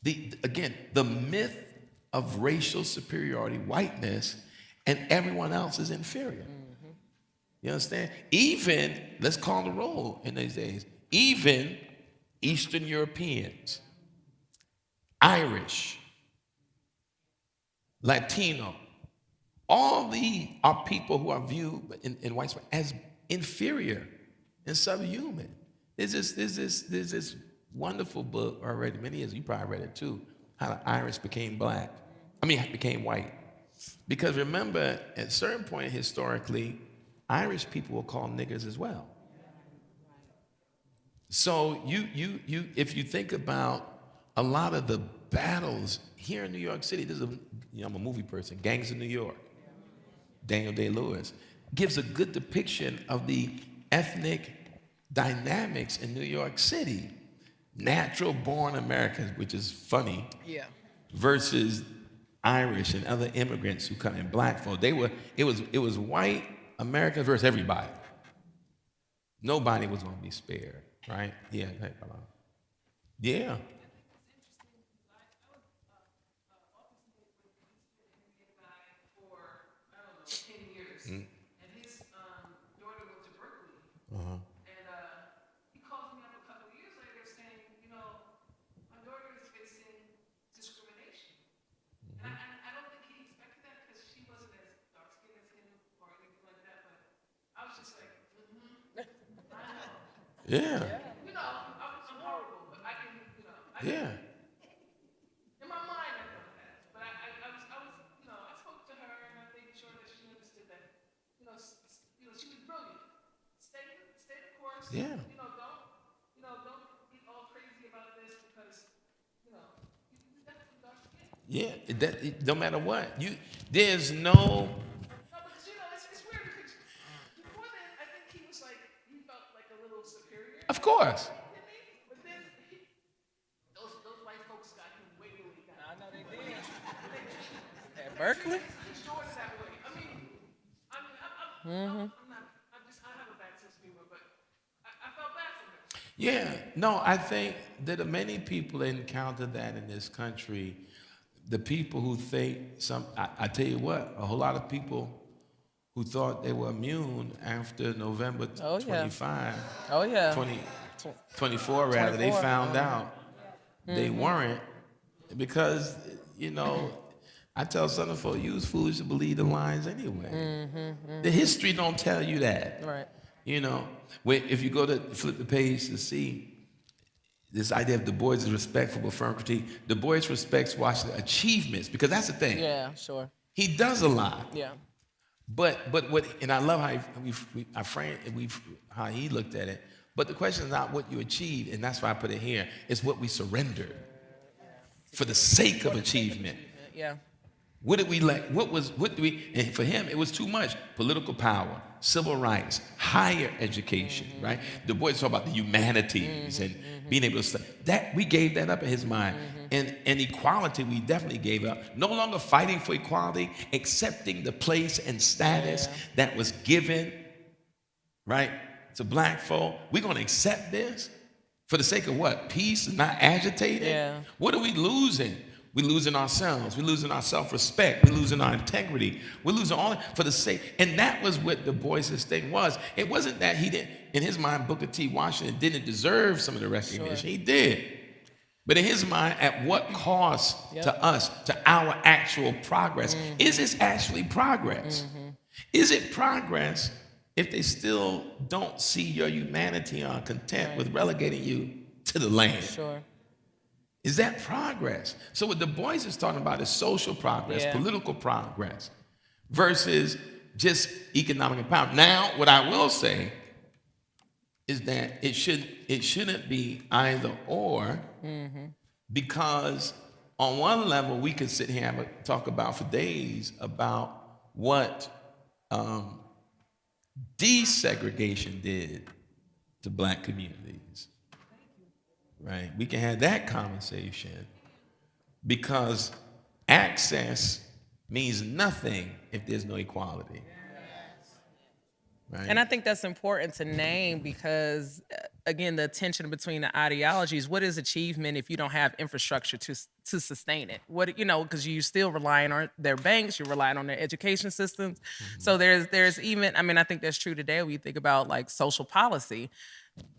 A: the myth of racial superiority, whiteness, and everyone else is inferior. Mm-hmm. You understand? Even, let's call the roll in these days, even Eastern Europeans, Irish, Latino, all these are people who are viewed in white space as inferior and subhuman. There's this wonderful book already, many years, you probably read it too, how the Irish became white. Because remember, at a certain point historically, Irish people were called niggers as well. So if you think about a lot of the battles here in New York City, I'm a movie person, Gangs of New York, Daniel Day-Lewis, gives a good depiction of the ethnic dynamics in New York City. Natural-born Americans, which is funny, versus Irish and other immigrants who come in, black folk. It was white Americans versus everybody. Nobody was going to be spared, right? Yeah. Yeah. Yeah.
B: I'm horrible, but I can,
A: Yeah.
B: in my mind I know that. But I spoke to her and I made sure that she understood that, she was brilliant. Stay the course.
A: Yeah.
B: Don't get all crazy about this because, you got some dark skin.
A: Yeah, no matter what. There's no...
B: No, because it's weird because before then I think he was like, he felt like a little superior.
A: Of course.
B: But then those white folks got him way where he got. I know they did.
C: At Berkeley?
B: He's short that way. I'm not. I have a bad sense of humor, but I felt bad for him.
A: Yeah, no, I think that many people encounter that in this country. The people who think I tell you what, a whole lot of people who thought they were immune after November 25, 24 rather, they found out they weren't because, I tell Southern folk, you was foolish to believe the lines anyway. The history don't tell you that.
C: Right.
A: If you go to flip the page to see this idea of Du Bois is respectful but firm critique, Du Bois respects Washington's achievements because that's the thing.
C: Yeah, sure.
A: He does a lot.
C: Yeah.
A: But what, and I love how he looked at it. But the question is not what you achieve, and that's why I put it here. It's what we surrendered for the sake of achievement.
C: Yeah.
A: What did we like? And for him, it was too much. Political power, civil rights, higher education, right? Du Bois talked about the humanities and being able to study. That we gave that up in his mind. And equality we definitely gave up. No longer fighting for equality, accepting the place and status that was given, right, to black folk. We're going to accept this for the sake of what? Peace, not agitating?
C: Yeah.
A: What are we losing? We're losing ourselves. We're losing our self-respect. We're losing our integrity. We're losing all that for the sake. And that was what Du Bois's thing was. It wasn't that he didn't, in his mind, Booker T. Washington didn't deserve some of the recognition. Sure. He did. But in his mind, at what cost to us, to our actual progress? Is this actually progress? Is it progress if they still don't see your humanity or are content with relegating you to the land?
C: Sure.
A: Is that progress? So what Du Bois is talking about is social progress, political progress, versus just economic empowerment. Now, what I will say is that it shouldn't be either or, because on one level we could sit here and talk about for days about what desegregation did to black communities. Right? We can have that conversation, because access means nothing if there's no equality. Right?
C: And I think that's important to name because, again, the tension between the ideologies. What is achievement if you don't have infrastructure to sustain it? What, because you're still relying on their banks, you're relying on their education systems. So there's even, I think that's true today. When you think about like social policy,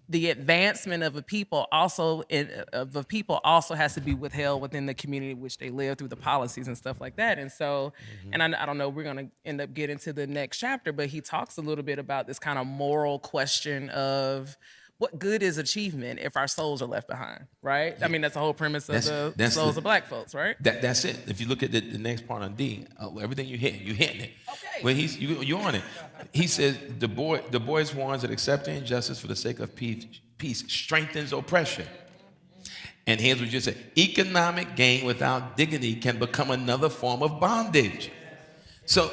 C: the advancement of a people also has to be withheld within the community in which they live through the policies and stuff like that. And so, and I don't know, we're going to end up getting to the next chapter, but he talks a little bit about this kind of moral question of what good is achievement if our souls are left behind, right? I mean, that's the whole premise of the souls of black folks, right?
A: That's it. If you look at the next part on D, everything you're hitting it.
C: Okay.
A: When you're on it. He says, Du Bois warns that accepting injustice for the sake of peace strengthens oppression. And here's what you said: economic gain without dignity can become another form of bondage. So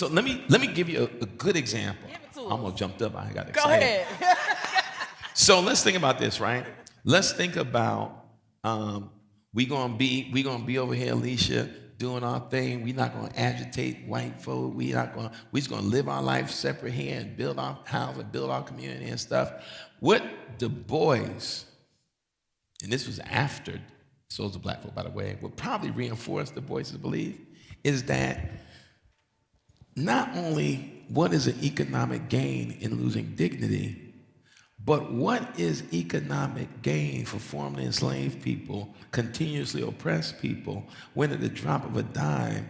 A: let me give you a good example.
C: Give it to
A: I almost jumped up. I got
C: Go
A: excited.
C: ahead.
A: So let's think about this, right? Let's think about we gonna be over here, Alisha, doing our thing. We're not gonna agitate white folk. We just gonna live our life separate here and build our house and build our community and stuff. What Du Bois, and this was after Souls of Black Folk, by the way, would probably reinforce Du Bois's belief is that not only what is an economic gain in losing dignity, but what is economic gain for formerly enslaved people, continuously oppressed people, when at the drop of a dime,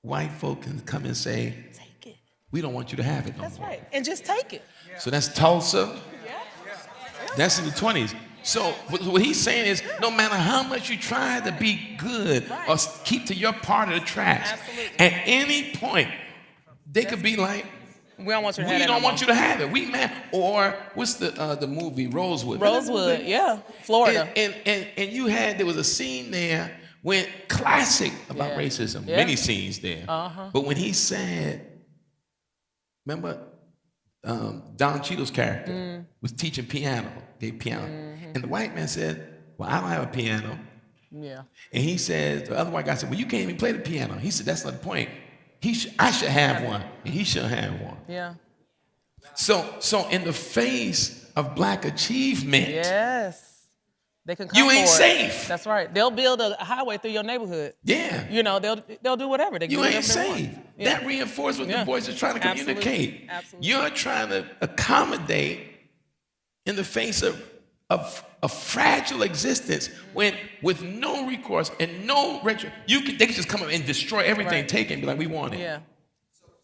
A: white folk can come and say,
C: Take it.
A: we don't want you to have it no
C: That's
A: more.
C: right. And just take it.
A: So that's Tulsa.
C: Yeah.
A: That's in the 20s. So what he's saying is, no matter how much you try to be good or keep to your part of the tracks,
C: Absolutely.
A: at any point, they could be like,
C: We don't want you to have
A: we
C: that
A: don't
C: no
A: want you to have it. We mad. Or what's the movie Rosewood?
C: Rosewood, yeah, Florida.
A: And there was a scene there when classic about racism.
C: Yeah.
A: Many scenes there. But when he said, remember, Don Cheadle's character was teaching piano, gave piano, and the white man said, "Well, I don't have a piano."
C: Yeah.
A: And he said, the other white guy said, "Well, you can't even play the piano." He said, "That's not the point. I should have one, and he should have one."
C: Yeah.
A: So in the face of black achievement,
C: Yes. They can come
A: you ain't
C: for it.
A: safe.
C: That's right. They'll build a highway through your neighborhood.
A: Yeah,
C: They'll do whatever. They can
A: you
C: do
A: ain't
C: whatever they want.
A: safe.
C: Yeah.
A: That reinforces what
C: Yeah.
A: the boys are trying to
C: Absolutely.
A: communicate.
C: Absolutely.
A: You're trying to accommodate in the face of a fragile existence when, with no recourse and no retro, they can just come up and destroy everything,
C: Right.
A: take it, and be like, we want it.
C: Yeah.
D: So my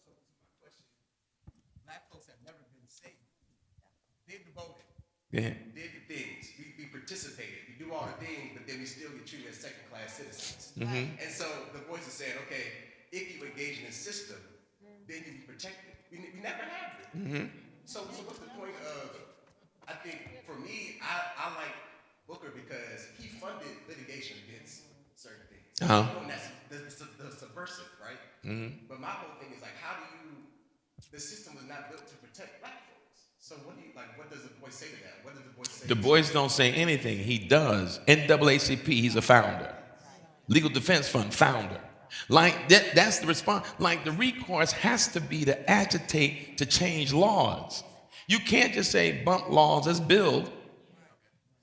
D: question, black folks have never been safe. They've devoted,
A: Yeah.
E: did the things. We participated. We do all the things, but then we still get treated as second-class citizens. And so the boys are saying, okay, if you engage in the system, then you be protected. We never have it. So what's the point of? I think for me, I like Booker because he funded litigation against certain things.
A: Uh-huh.
E: And that's the subversive, right? But my whole thing is like, how do you the system was not built to protect black folks. So what does the boy say to that? What does the boy say?
A: The boys don't say anything. He does. NAACP, he's a founder. Legal Defense Fund, founder. Like that's the response. Like the recourse has to be to agitate to change laws. You can't just say bump laws, let's build.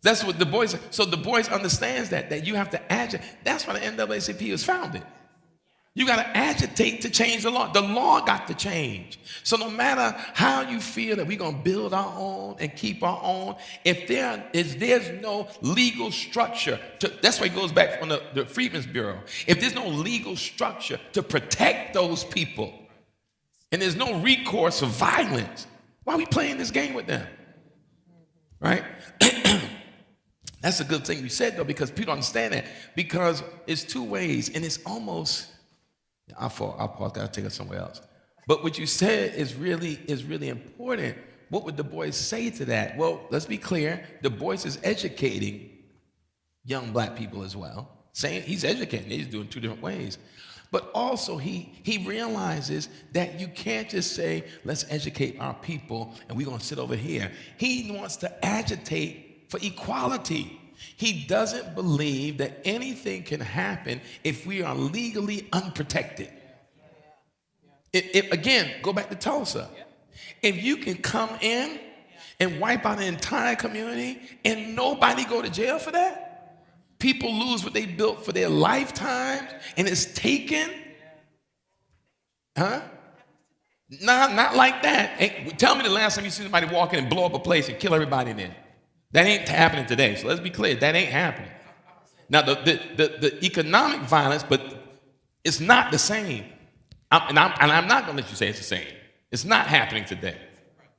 A: That's what the boys, so the boys understands that you have to agitate. That's why the NAACP was founded. You got to agitate to change the law. The law got to change. So no matter how you feel that we're going to build our own and keep our own, if there's no legal structure, that's why it goes back from the Freedmen's Bureau. If there's no legal structure to protect those people, and there's no recourse of violence, why are we playing this game with them? Right? That's a good thing you said, though, because people understand that. Because it's two ways, and it's almost... I'll pause, gotta take us somewhere else. But what you said is really important. What would the boys say to that? Well, let's be clear. The boys is educating young black people as well. Saying he's educating, he's doing two different ways. But also he realizes that you can't just say, let's educate our people and we're gonna sit over here. He wants to agitate for equality. He doesn't believe that anything can happen if we are legally unprotected. Again, go back to Tulsa. If you can come in and wipe out an entire community and nobody go to jail for that, people lose what they built for their lifetimes and it's taken. Huh? Not like that. Tell me the last time you see somebody walk in and blow up a place and kill everybody in there. That ain't happening today. So let's be clear. That ain't happening. Now, the economic violence, but it's not the same. I'm not going to let you say it's the same. It's not happening today.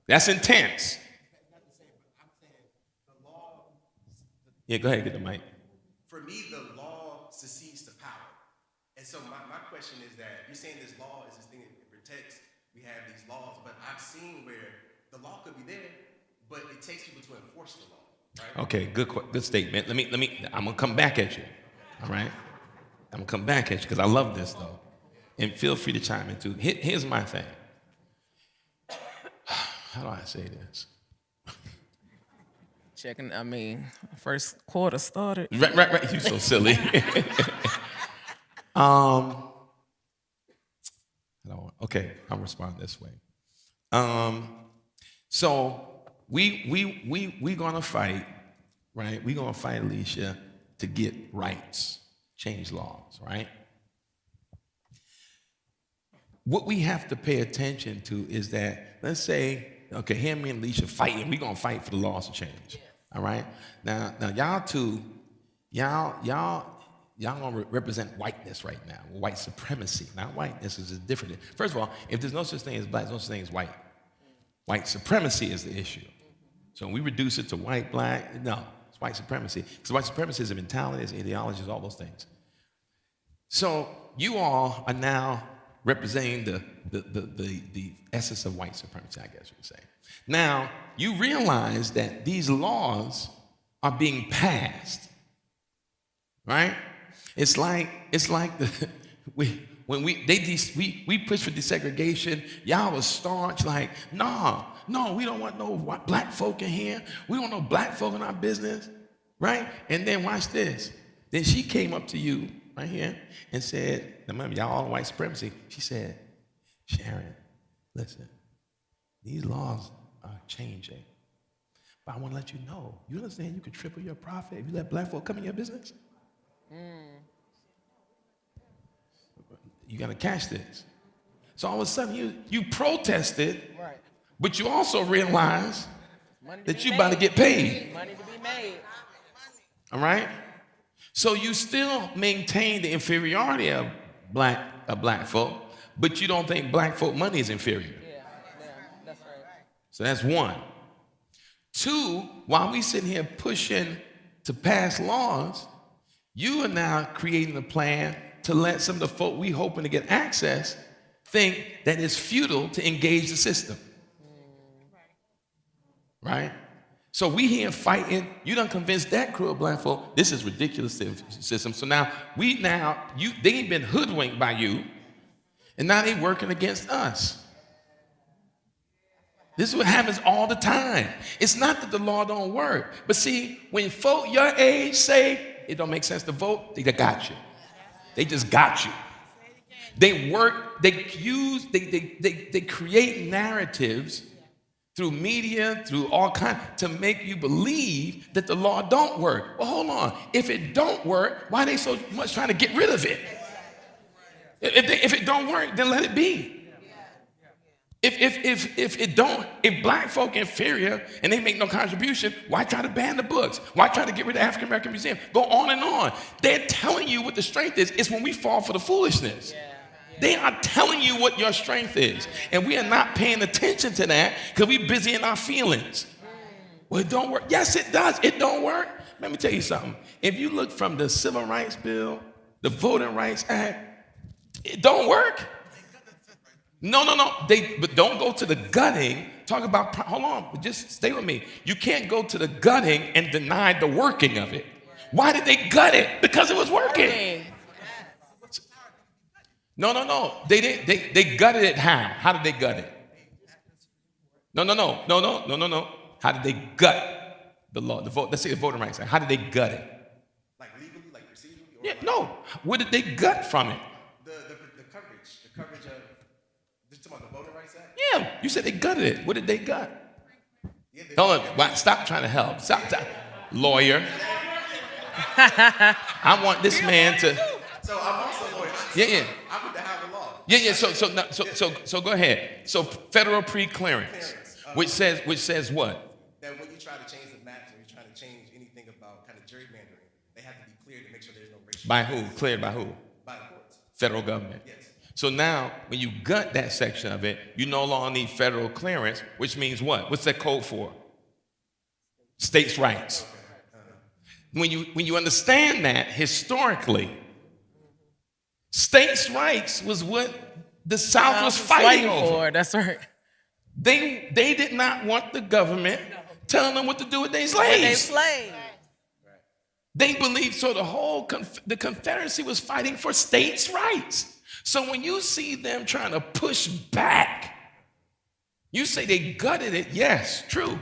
A: That's intense. Yeah, go ahead, get the mic.
E: For me, the law succeeds to power. And so my question is that you're saying this law is this thing that protects, we have these laws, but I've seen where the law could be there, but it takes people to enforce the law. Right?
A: Okay, good statement. I'm gonna come back at you. All right? I'm gonna come back at you because I love this though. And feel free to chime in too. Here's my thing. How do I say this?
C: First quarter started.
A: Right. You're so silly. Okay, I'll respond this way. So we gonna fight, right? We gonna fight, Alisha, to get rights, change laws, right? What we have to pay attention to is that, let's say, okay, here me and Alisha fighting, we gonna fight for the laws to change, all right? Now y'all two, y'all gonna represent whiteness right now, white supremacy. Now whiteness is different. First of all, if there's no such thing as black, there's no such thing as white. White supremacy is the issue. So when we reduce it to white, black, no, it's white supremacy. Because white supremacy is a mentality, it's ideologies, all those things. So you all are now representing the essence of white supremacy, I guess you could say. Now, you realize that these laws are being passed, right? It's like we push for desegregation. Y'all was staunch, like, no, we don't want no black folk in here. We don't want no black folk in our business, right? And then watch this. Then she came up to you right here and said, remember, y'all all white supremacy. She said, Sharon, listen, these laws are changing. But I want to let you know, you understand you could triple your profit if you let black folk come in your business? You got to catch this. So all of a sudden you protested, right, but you also realized that you about to get paid.
C: Money to be made.
A: All right? So you still maintain the inferiority of black folk, but you don't think black folk money is inferior.
C: Yeah, that's right.
A: So that's one. Two, while we sitting here pushing to pass laws, you are now creating a plan to let some of the folk we hoping to get access think that it's futile to engage the system. Right? So we here fighting, you done convinced that crew of black folk, this is ridiculous system. So now, they ain't been hoodwinked by you, and now they working against us. This is what happens all the time. It's not that the law don't work. But see, when folk your age say it don't make sense to vote, they got you. They just got you. They work, they use, they create narratives through media, through all kinds, to make you believe that the law don't work. Well, hold on. If it don't work, why are they so much trying to get rid of it? If it don't work, then let it be. If black folk inferior and they make no contribution, why try to ban the books? Why try to get rid of African American Museum? Go on and on. They're telling you what the strength is. It's when we fall for the foolishness. They are telling you what your strength is. And we are not paying attention to that because we're busy in our feelings. Well, it don't work. Yes, it does. It don't work. Let me tell you something. If you look from the Civil Rights Bill, the Voting Rights Act, it don't work. No. But don't go to the gutting. Talk about, hold on, but just stay with me. You can't go to the gutting and deny the working of it. Why did they gut it? Because it was working. No. They didn't. They gutted it how? How did they gut it? No. How did they gut the law? The vote. Let's say the Voting Rights Act. How did they gut it?
E: Like legally, like procedurally?
A: Yeah, no. What did they gut from it?
E: The coverage of, just talking about the Voting Rights Act?
A: Yeah, you said they gutted it. What did they gut?
E: Yeah,
A: Hold on. Stop trying to help. Stop. Lawyer. I want this man to.
E: So I'm also a lawyer.
A: Yeah.
E: I would have the law.
A: Yeah. So go ahead. So federal pre-clearance, which says what?
E: That when you try to change the maps or you're trying to change anything about kind of gerrymandering, they have to be cleared to make sure there's no racial.
A: By who? Cleared by who?
E: By the courts.
A: Federal government.
E: Yes.
A: So now, when you gut that section of it, you no longer need federal clearance, which means what? What's that code for? States' rights. When you understand that historically, states' rights was what the South was fighting over.
C: That's right.
A: They did not want the government telling them what to do with their slaves. They believed, so the Confederacy was fighting for states' rights. So when you see them trying to push back, you say they gutted it. Yes, true.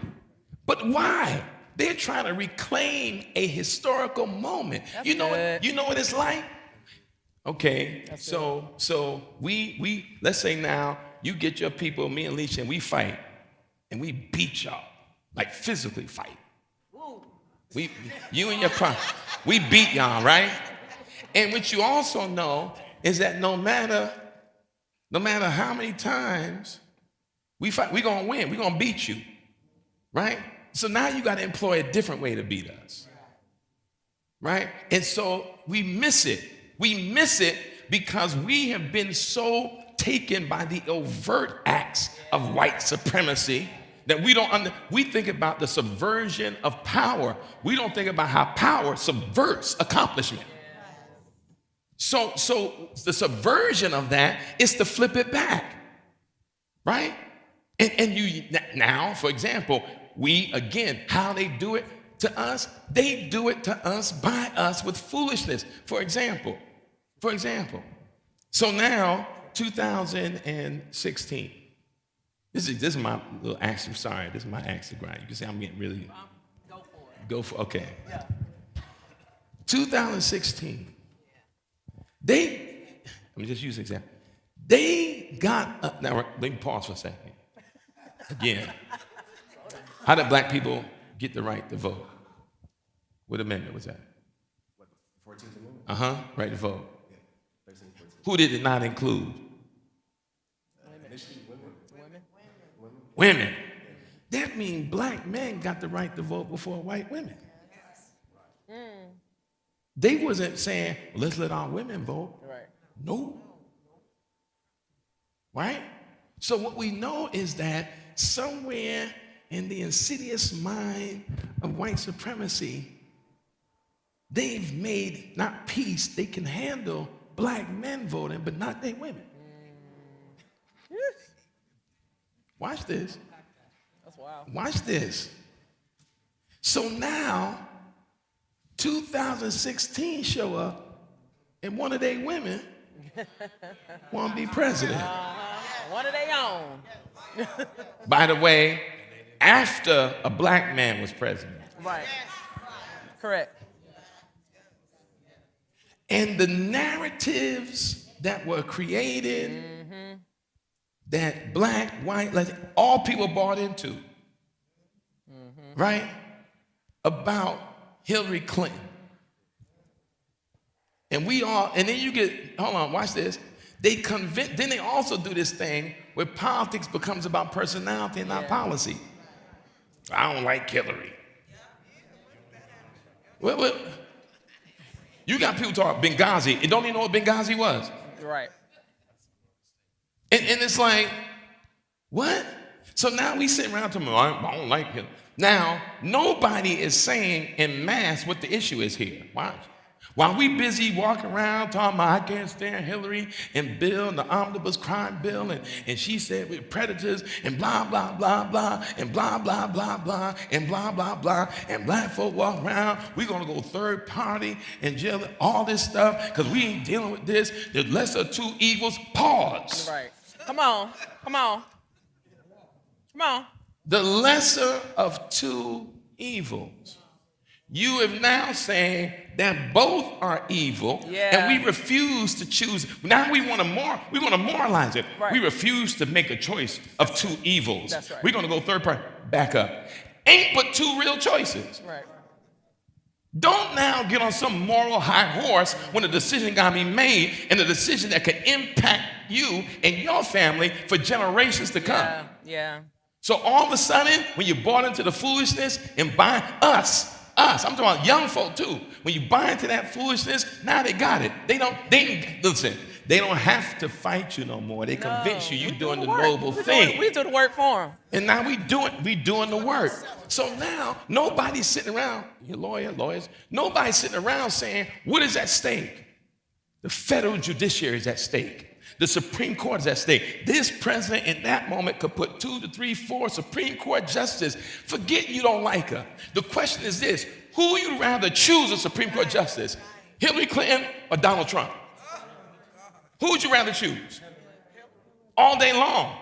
A: But why? They're trying to reclaim a historical moment. You know what it's like? Okay, so we let's say now you get your people, me and Alisha, and we fight, and we beat y'all, like physically fight. You and your partner, we beat y'all, right? And what you also know is that no matter how many times we fight, we're gonna win, we're gonna beat you, right? So now you gotta employ a different way to beat us, right? And so we miss it. We miss it because we have been so taken by the overt acts of white supremacy that we think about the subversion of power. We don't think about how power subverts accomplishment. So the subversion of that is to flip it back, right? And you now, for example, how they do it to us, they do it to us by us with foolishness. For example, so now 2016. This is my little axe. Sorry, this is my axe to grind. You can say I'm getting really. Go for it. Okay. Yeah. 2016. Let me just use an example. They got up. Now, let me pause for a second. Again, how did black people get the right to vote? What amendment was that?
E: What, the 14th Amendment?
A: Right to vote.
E: Yeah, 13, 14.
A: Who did it not include?
E: Initially, women.
A: Women. That means black men got the right to vote before white women. They wasn't saying, well, let's let our women vote.
C: Right.
A: No. Right? So what we know is that somewhere in the insidious mind of white supremacy, they've made not peace, they can handle black men voting, but not their women. Watch this.
C: That's wild.
A: Watch this. So now, 2016 show up, and one of their women Want to be president.
C: One of their own.
A: By the way, after a black man was president.
C: Right. Correct.
A: And the narratives that were created, that black, white, all people bought into, right? About Hillary Clinton. And then you get, hold on, watch this. Then they also do this thing where politics becomes about personality and not policy. I don't like Hillary. Well, you got people talking Benghazi and don't even know what Benghazi was.
C: Right.
A: And it's like, what? So now we sit around talking about, I don't like him. Now, nobody is saying en masse what the issue is here. Watch. While we busy walking around talking about I can't stand Hillary and Bill and the omnibus crime bill and she said we're predators and blah, blah, blah, blah, and blah, blah, blah, blah, and blah, blah, blah, and black folk walk around, we're going to go third party and jail, all this stuff because we ain't dealing with this. The lesser of two evils, pause.
C: Right. Come on.
A: The lesser of two evils. You have now saying that both are evil, and we refuse to choose. Now we want to moralize it.
C: Right.
A: We refuse to make a choice of two evils.
C: That's right.
A: We're going to go third party. Back up. Ain't but two real choices.
C: Right.
A: Don't now get on some moral high horse when a decision got to be made, and a decision that could impact you and your family for generations to come.
C: Yeah.
A: So all of a sudden, when you bought into the foolishness and buy us, I'm talking about young folk too. When you buy into that foolishness, now they got it. They don't have to fight you no more. They convince you you're doing the noble thing.
C: We do the work for them.
A: And now we doing the work. So now nobody's sitting around, your lawyers, nobody's sitting around saying, what is at stake? The federal judiciary is at stake. The Supreme Court is at stake. This president in that moment could put 2 to 3, 4 Supreme Court justices. Forget you don't like her. The question is this: who would you rather choose a Supreme Court justice? Hillary Clinton or Donald Trump? Who would you rather choose? All day long.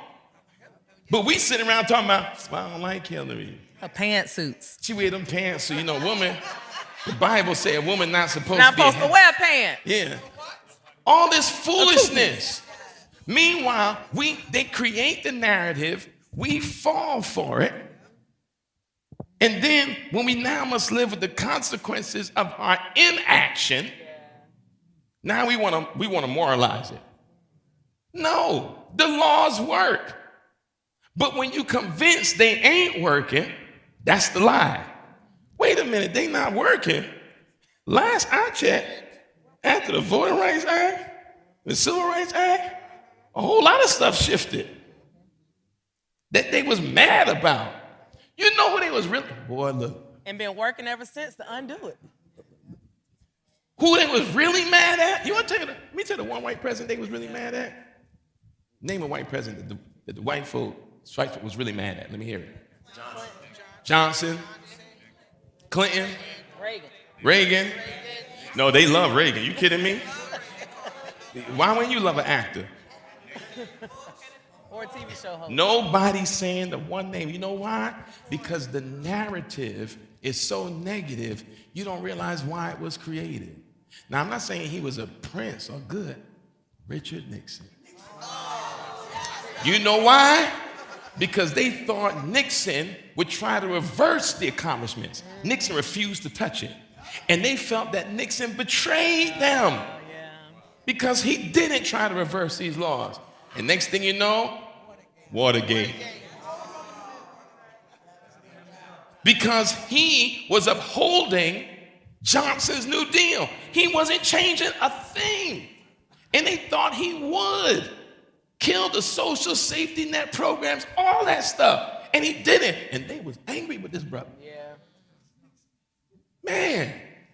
A: But we sitting around talking about, I don't like Hillary.
C: Her pantsuits.
A: She wear them pants, so woman, the Bible said a woman not supposed
C: to wear pants.
A: Yeah. All this foolishness. Meanwhile, they create the narrative, we fall for it, and then when we now must live with the consequences of our inaction, now we want to moralize it. No, the laws work. But when you convinced they ain't working, that's the lie. Wait a minute, they not working. Last I checked, after the Voting Rights Act, the Civil Rights Act, a whole lot of stuff shifted that they was mad about. You know who they was really, boy, look.
C: And been working ever since to undo it.
A: Who they was really mad at? You want to let me tell you the one white president they was really mad at? Name a white president that the white folk was really mad at. Let me hear it. Johnson. Clinton. Reagan. No, they love Reagan. You kidding me? Why wouldn't you love an actor?
C: Or a TV show host.
A: Nobody's saying the one name. You know why? Because the narrative is so negative, you don't realize why it was created. Now, I'm not saying he was a prince or good. Richard Nixon. You know why? Because they thought Nixon would try to reverse the accomplishments. Nixon refused to touch it. And they felt that Nixon betrayed them because he didn't try to reverse these laws. And next thing you know, Watergate. Because he was upholding Johnson's New Deal. He wasn't changing a thing. And they thought he would. Kill the social safety net programs, all that stuff. And he didn't. And they was angry with this brother. Man,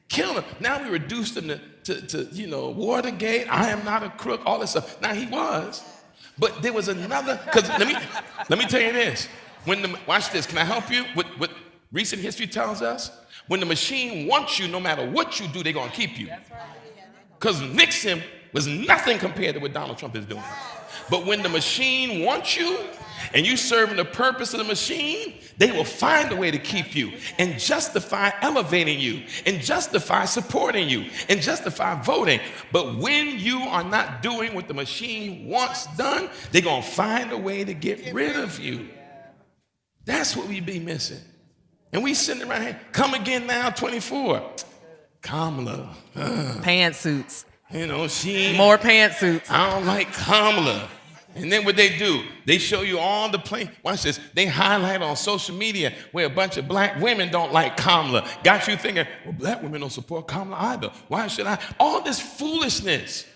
A: kill him. Now we reduced him to Watergate. I am not a crook, all this stuff. Now he was. But there was another, because let me tell you this. Watch this, can I help you? What recent history tells us? When the machine wants you, no matter what you do, they're going to keep you. Because Nixon was nothing compared to what Donald Trump is doing. But when the machine wants you and you serving the purpose of the machine, they will find a way to keep you and justify elevating you and justify supporting you and justify voting. But when you are not doing what the machine wants done, they're going to find a way to get rid of you. That's what we be missing. And we sitting around here, come again now, 24. Kamala.
C: Pantsuits.
A: You know, she.
C: More pantsuits.
A: I don't like Kamala. And then what they do, they show you all the plain. Watch this. They highlight on social media where a bunch of black women don't like Kamala. Got you thinking, well, black women don't support Kamala either. Why should I? All this foolishness.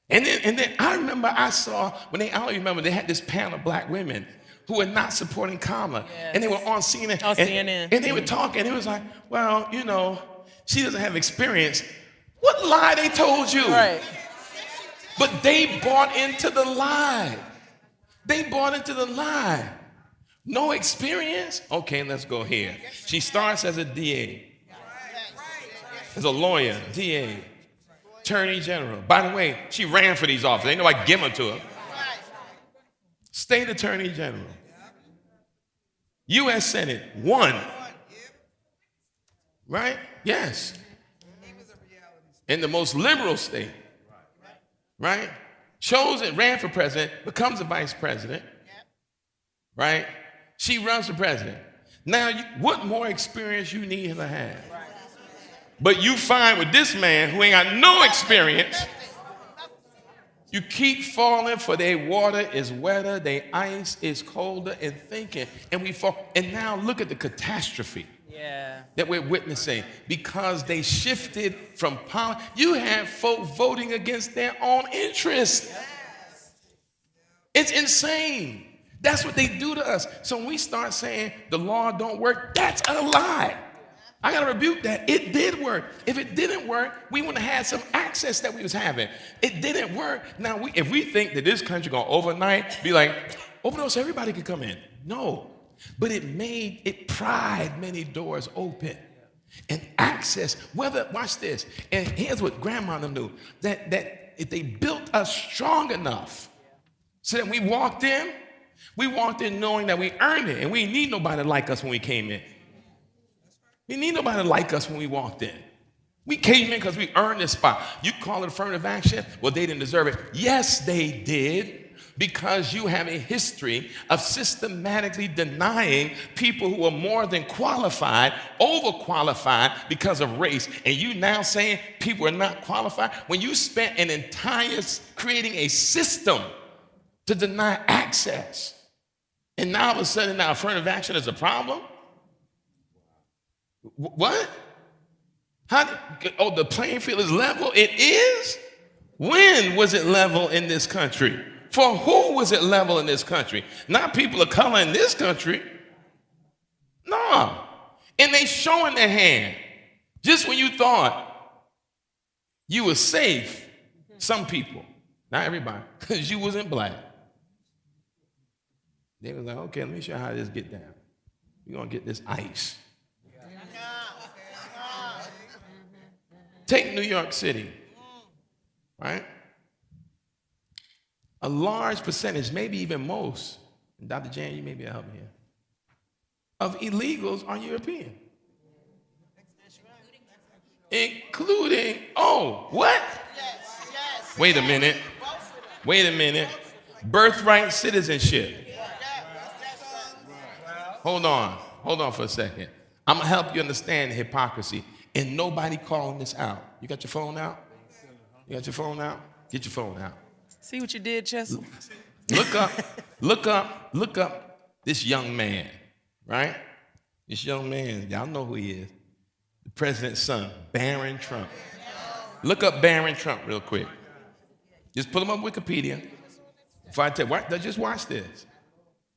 A: And then I remember I saw, I don't remember, they had this panel of black women who were not supporting Kamala.
C: Yes.
A: And they were on CNN.
C: On CNN.
A: And they were talking. It was like, well, you know, she doesn't have experience. What lie they told you?
C: Right.
A: But they bought into the lie. They bought into the lie. No experience? Okay, let's go here. She starts as a DA, as a lawyer, DA, attorney general. By the way, she ran for these offices. Ain't nobody give them to her. State attorney general. U.S. Senate, won. Right? Yes. In the most liberal state. Right? Chosen, ran for president, becomes a vice president. Right? She runs for president. Now, what more experience you need to have? But you find with this man who ain't got no experience, you keep falling for their water is wetter, their ice is colder, and thinking, and we fall. And now look at the catastrophe that we're witnessing because they shifted from power. You have folk voting against their own interests. It's insane. That's what they do to us. So when we start saying the law don't work, that's a lie. I got to rebuke that. It did work. If it didn't work, we wouldn't have had some access that we was having. It didn't work. Now, if we think that this country going to overnight be like, overdose, everybody could come in. No. But it pried many doors open. And access, watch this. And here's what grandma and them knew. That if they built us strong enough so that we walked in knowing that we earned it. And we didn't need nobody like us when we came in. We need nobody like us when we walked in. We came in because we earned this spot. You call it affirmative action? Well, they didn't deserve it. Yes, they did, because you have a history of systematically denying people who are more than qualified, overqualified because of race. And you now saying people are not qualified when you spent an entire creating a system to deny access. And now all of a sudden now affirmative action is a problem? What? The playing field is level? It is? When was it level in this country? For who was it level in this country? Not people of color in this country. No. And they showing their hand. Just when you thought you were safe, some people, not everybody, because you wasn't black. They was like, okay, let me show you how this get down. We're going to get this ice. Take New York City, right? A large percentage, maybe even most, and Dr. Jan, you may be able to help me here, of illegals are European. Including, what? Wait a minute. Birthright citizenship. Hold on for a second. I'm going to help you understand the hypocrisy. And nobody calling this out. You got your phone out? You got your phone out? Get your phone out.
C: See what you did, Chester?
A: Look up this young man, right? This young man, y'all know who he is. The president's son, Barron Trump. Look up Barron Trump real quick. Just pull him up Wikipedia. If I tell you, just watch this.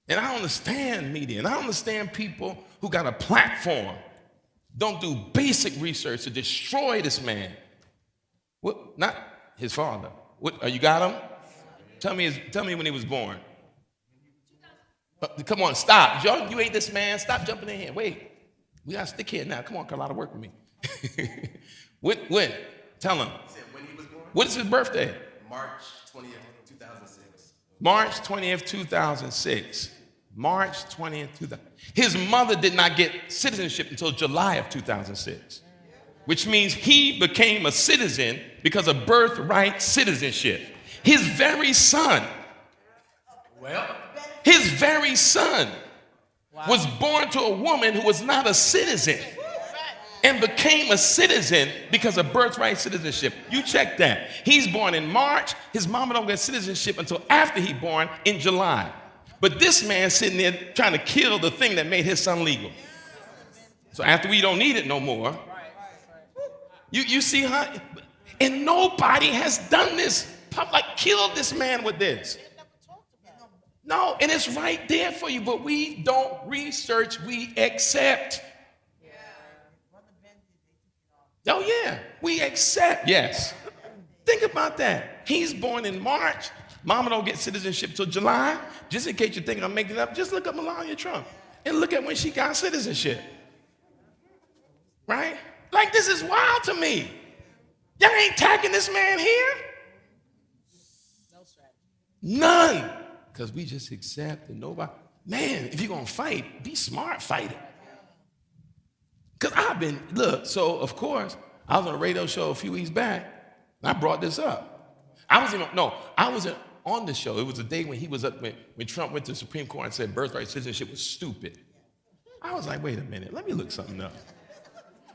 A: And I don't understand media, and I don't understand people who got a platform don't do basic research to destroy this man. What? Not his father. What? You got him? Tell me when he was born. Come on, stop. You ain't this man. Stop jumping in here. Wait. We got to stick here now. Come on, got a lot of work with me. When? Tell him.
E: He said when he was born?
A: What is his birthday?
E: March 20th, 2006.
A: March 20th, 2006. March 20th, 2000. His mother did not get citizenship until July of 2006, which means he became a citizen because of birthright citizenship. His very son was born to a woman who was not a citizen and became a citizen because of birthright citizenship. You check that. He's born in March. His mama don't get citizenship until after he born in July. But this man sitting there trying to kill the thing that made his son legal. So after we don't need it no more, you see how, and nobody has done this. Like killed this man with this. No, and it's right there for you, but we don't research, we accept. Oh yeah, we accept, yes. Think about that. He's born in March. Mama don't get citizenship till July. Just in case you think I'm making it up, just look up Melania Trump and look at when she got citizenship. Right? Like this is wild to me. Y'all ain't tagging this man here? None. Because we just accept and nobody. Man, if you're going to fight, be smart fighting. Because so of course, I was on a radio show a few weeks back, and I brought this up. I wasn't on the show. It was the day when he was up, when Trump went to the Supreme Court and said birthright citizenship was stupid. I was like, wait a minute, let me look something up.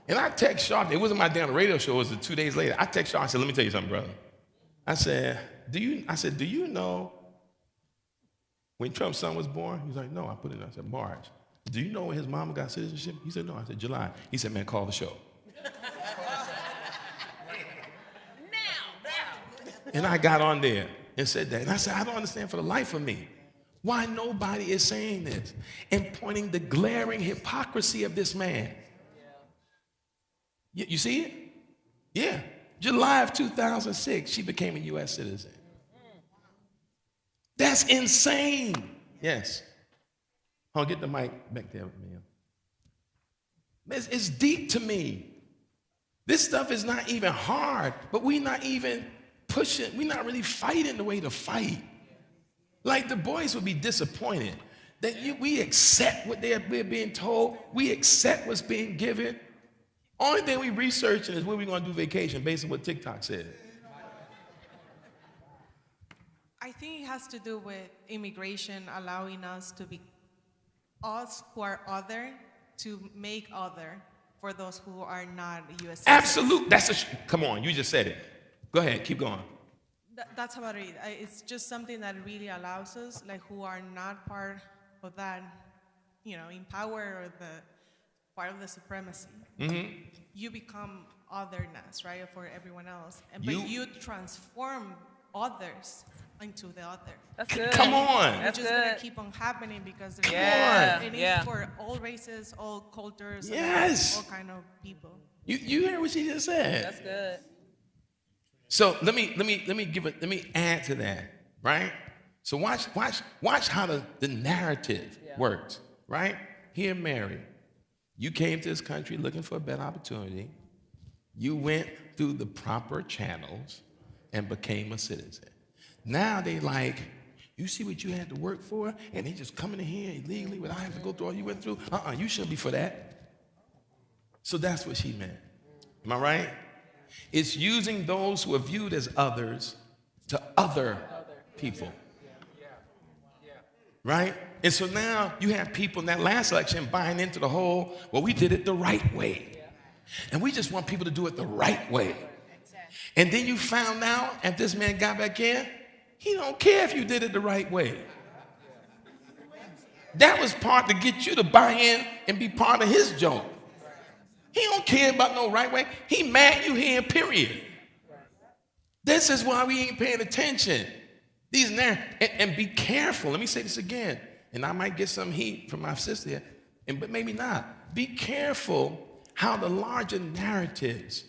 A: And I text Sharp, it wasn't my damn radio show, it was 2 days later. I text Sharp, I said, let me tell you something, brother. I said, do you know when Trump's son was born? He was like, no, I put it in. I said, March. Do you know when his mama got citizenship? He said, no. I said, July. He said, man, call the show. And I got on there and said that. And I said, I don't understand for the life of me why nobody is saying this and pointing the glaring hypocrisy of this man. You see it? Yeah. July of 2006, she became a U.S. citizen. That's insane. Yes. I'll get the mic back there, ma'am. It's deep to me. This stuff is not even hard, but we're not even pushing. We're not really fighting the way to fight. Like the boys would be disappointed that we accept what we're being told. We accept what's being given. Only thing we researching is where we're going to do vacation based on what TikTok said.
F: I think it has to do with immigration allowing us to be us who are other to make other for those who are not U.S. citizens.
A: Absolute. Come on, you just said it. Go ahead, keep going.
F: That's about it. It's just something that really allows us, like who are not part of that, in power or the part of the supremacy. Mm-hmm. You become otherness, right, for everyone else. But you transform others into the other.
C: That's good.
A: Come on.
F: It's just going to keep on happening because there's
C: Yeah.
F: it's for all races, all cultures,
A: Yes.
F: all kind of people.
A: You heard what she just said.
C: That's good.
A: So let me add to that, right? So watch how the narrative works, right? Here, Mary, you came to this country looking for a better opportunity. You went through the proper channels and became a citizen. Now they like, you see what you had to work for, and they just coming in here illegally without having to go through all you went through? You shouldn't be for that. So that's what she meant. Am I right? It's using those who are viewed as others to other people. Right? And so now you have people in that last election buying into the whole, well, we did it the right way. And we just want people to do it the right way. And then you found out, and this man got back in, he don't care if you did it the right way. That was part to get you to buy in and be part of his joke. He don't care about no right way. He mad you here, period. This is why we ain't paying attention. And be careful. Let me say this again. And I might get some heat from my sister here, but maybe not. Be careful how the larger narratives,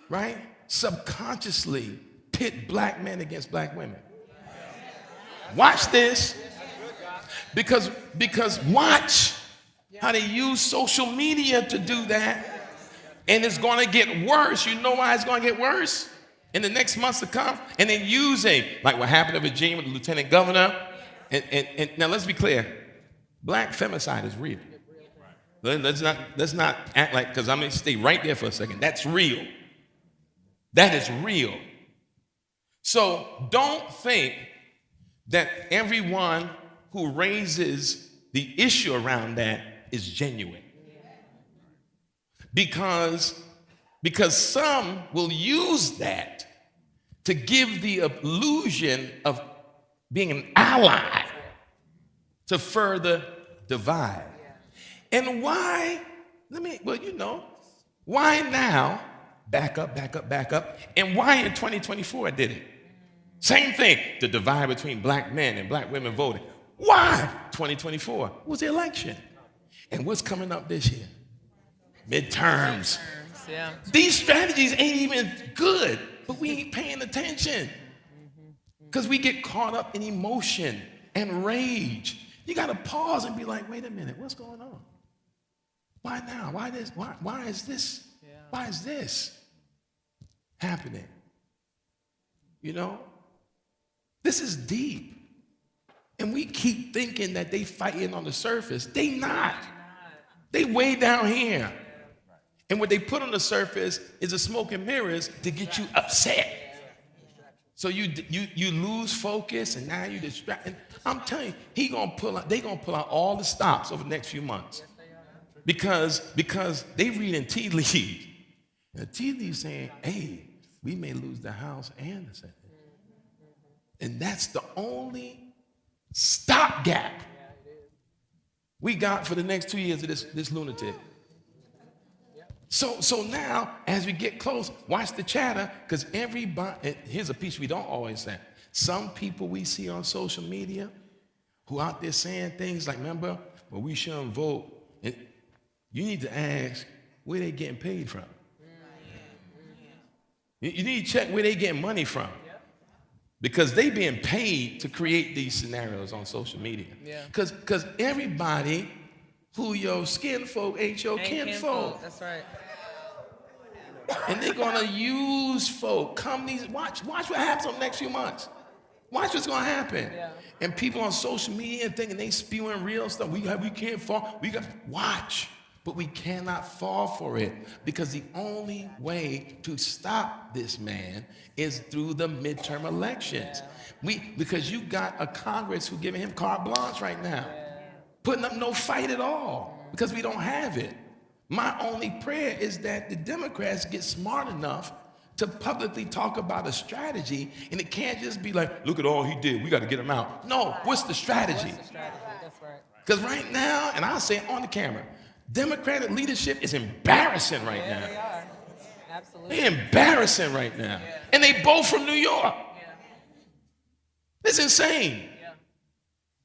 A: right, subconsciously pit black men against black women. Watch this. Because watch how they use social media to do that. And it's going to get worse. You know why it's going to get worse? in the next months to come, and then using, like what happened in Virginia with the lieutenant governor. And now let's be clear, black femicide is real. Let's not act like, because I'm going to stay right there for a second. That's real. That is real. So don't think that everyone who raises the issue around that is genuine. Because some will use that to give the illusion of being an ally to further divide. And why, why now, back up, and why in 2024 did it? Same thing, the divide between black men and black women voting. Why 2024? It was the election. And what's coming up this year? Midterms.
C: Yeah.
A: These strategies ain't even good, but we ain't paying attention. Because we get caught up in emotion and rage. You got to pause and be like, wait a minute, what's going on? Why now? Why is this?
C: Yeah.
A: Why is this happening? You know? This is deep. And we keep thinking that they fighting on the surface. They not. They way down here. And what they put on the surface is a smoke and mirrors to get you upset. So you lose focus, and now you distract. And I'm telling you, they gonna pull out all the stops over the next few months. Because they reading tea leaves. And the tea leaves saying, hey, we may lose the House and the Senate. And that's the only stopgap we got for the next 2 years of this lunatic. So now, as we get close, watch the chatter, because everybody, here's a piece we don't always say. Some people we see on social media who out there saying things like, remember, well, we shouldn't vote. And you need to ask where they getting paid from. You need to check where they getting money from. Because they being paid to create these scenarios on social media. Because everybody who your skin folk ain't your kinfolk.
C: That's right.
A: And they're gonna use folk. Watch what happens on the next few months. Watch what's gonna happen.
C: Yeah.
A: And people on social media thinking they spewing real stuff. We can't fall. Watch. But we cannot fall for it, because the only way to stop this man is through the midterm elections. Because you got a Congress who giving him carte blanche right now, putting up no fight at all, because we don't have it. My only prayer is that the Democrats get smart enough to publicly talk about a strategy, and it can't just be like, look at all he did, we got to get him out. No, what's the strategy?
C: That's right.
A: Because right now, and I'll say it on the camera, Democratic leadership is embarrassing right now.
C: They are. Absolutely.
A: They're embarrassing right now. And they both from New York. It's insane.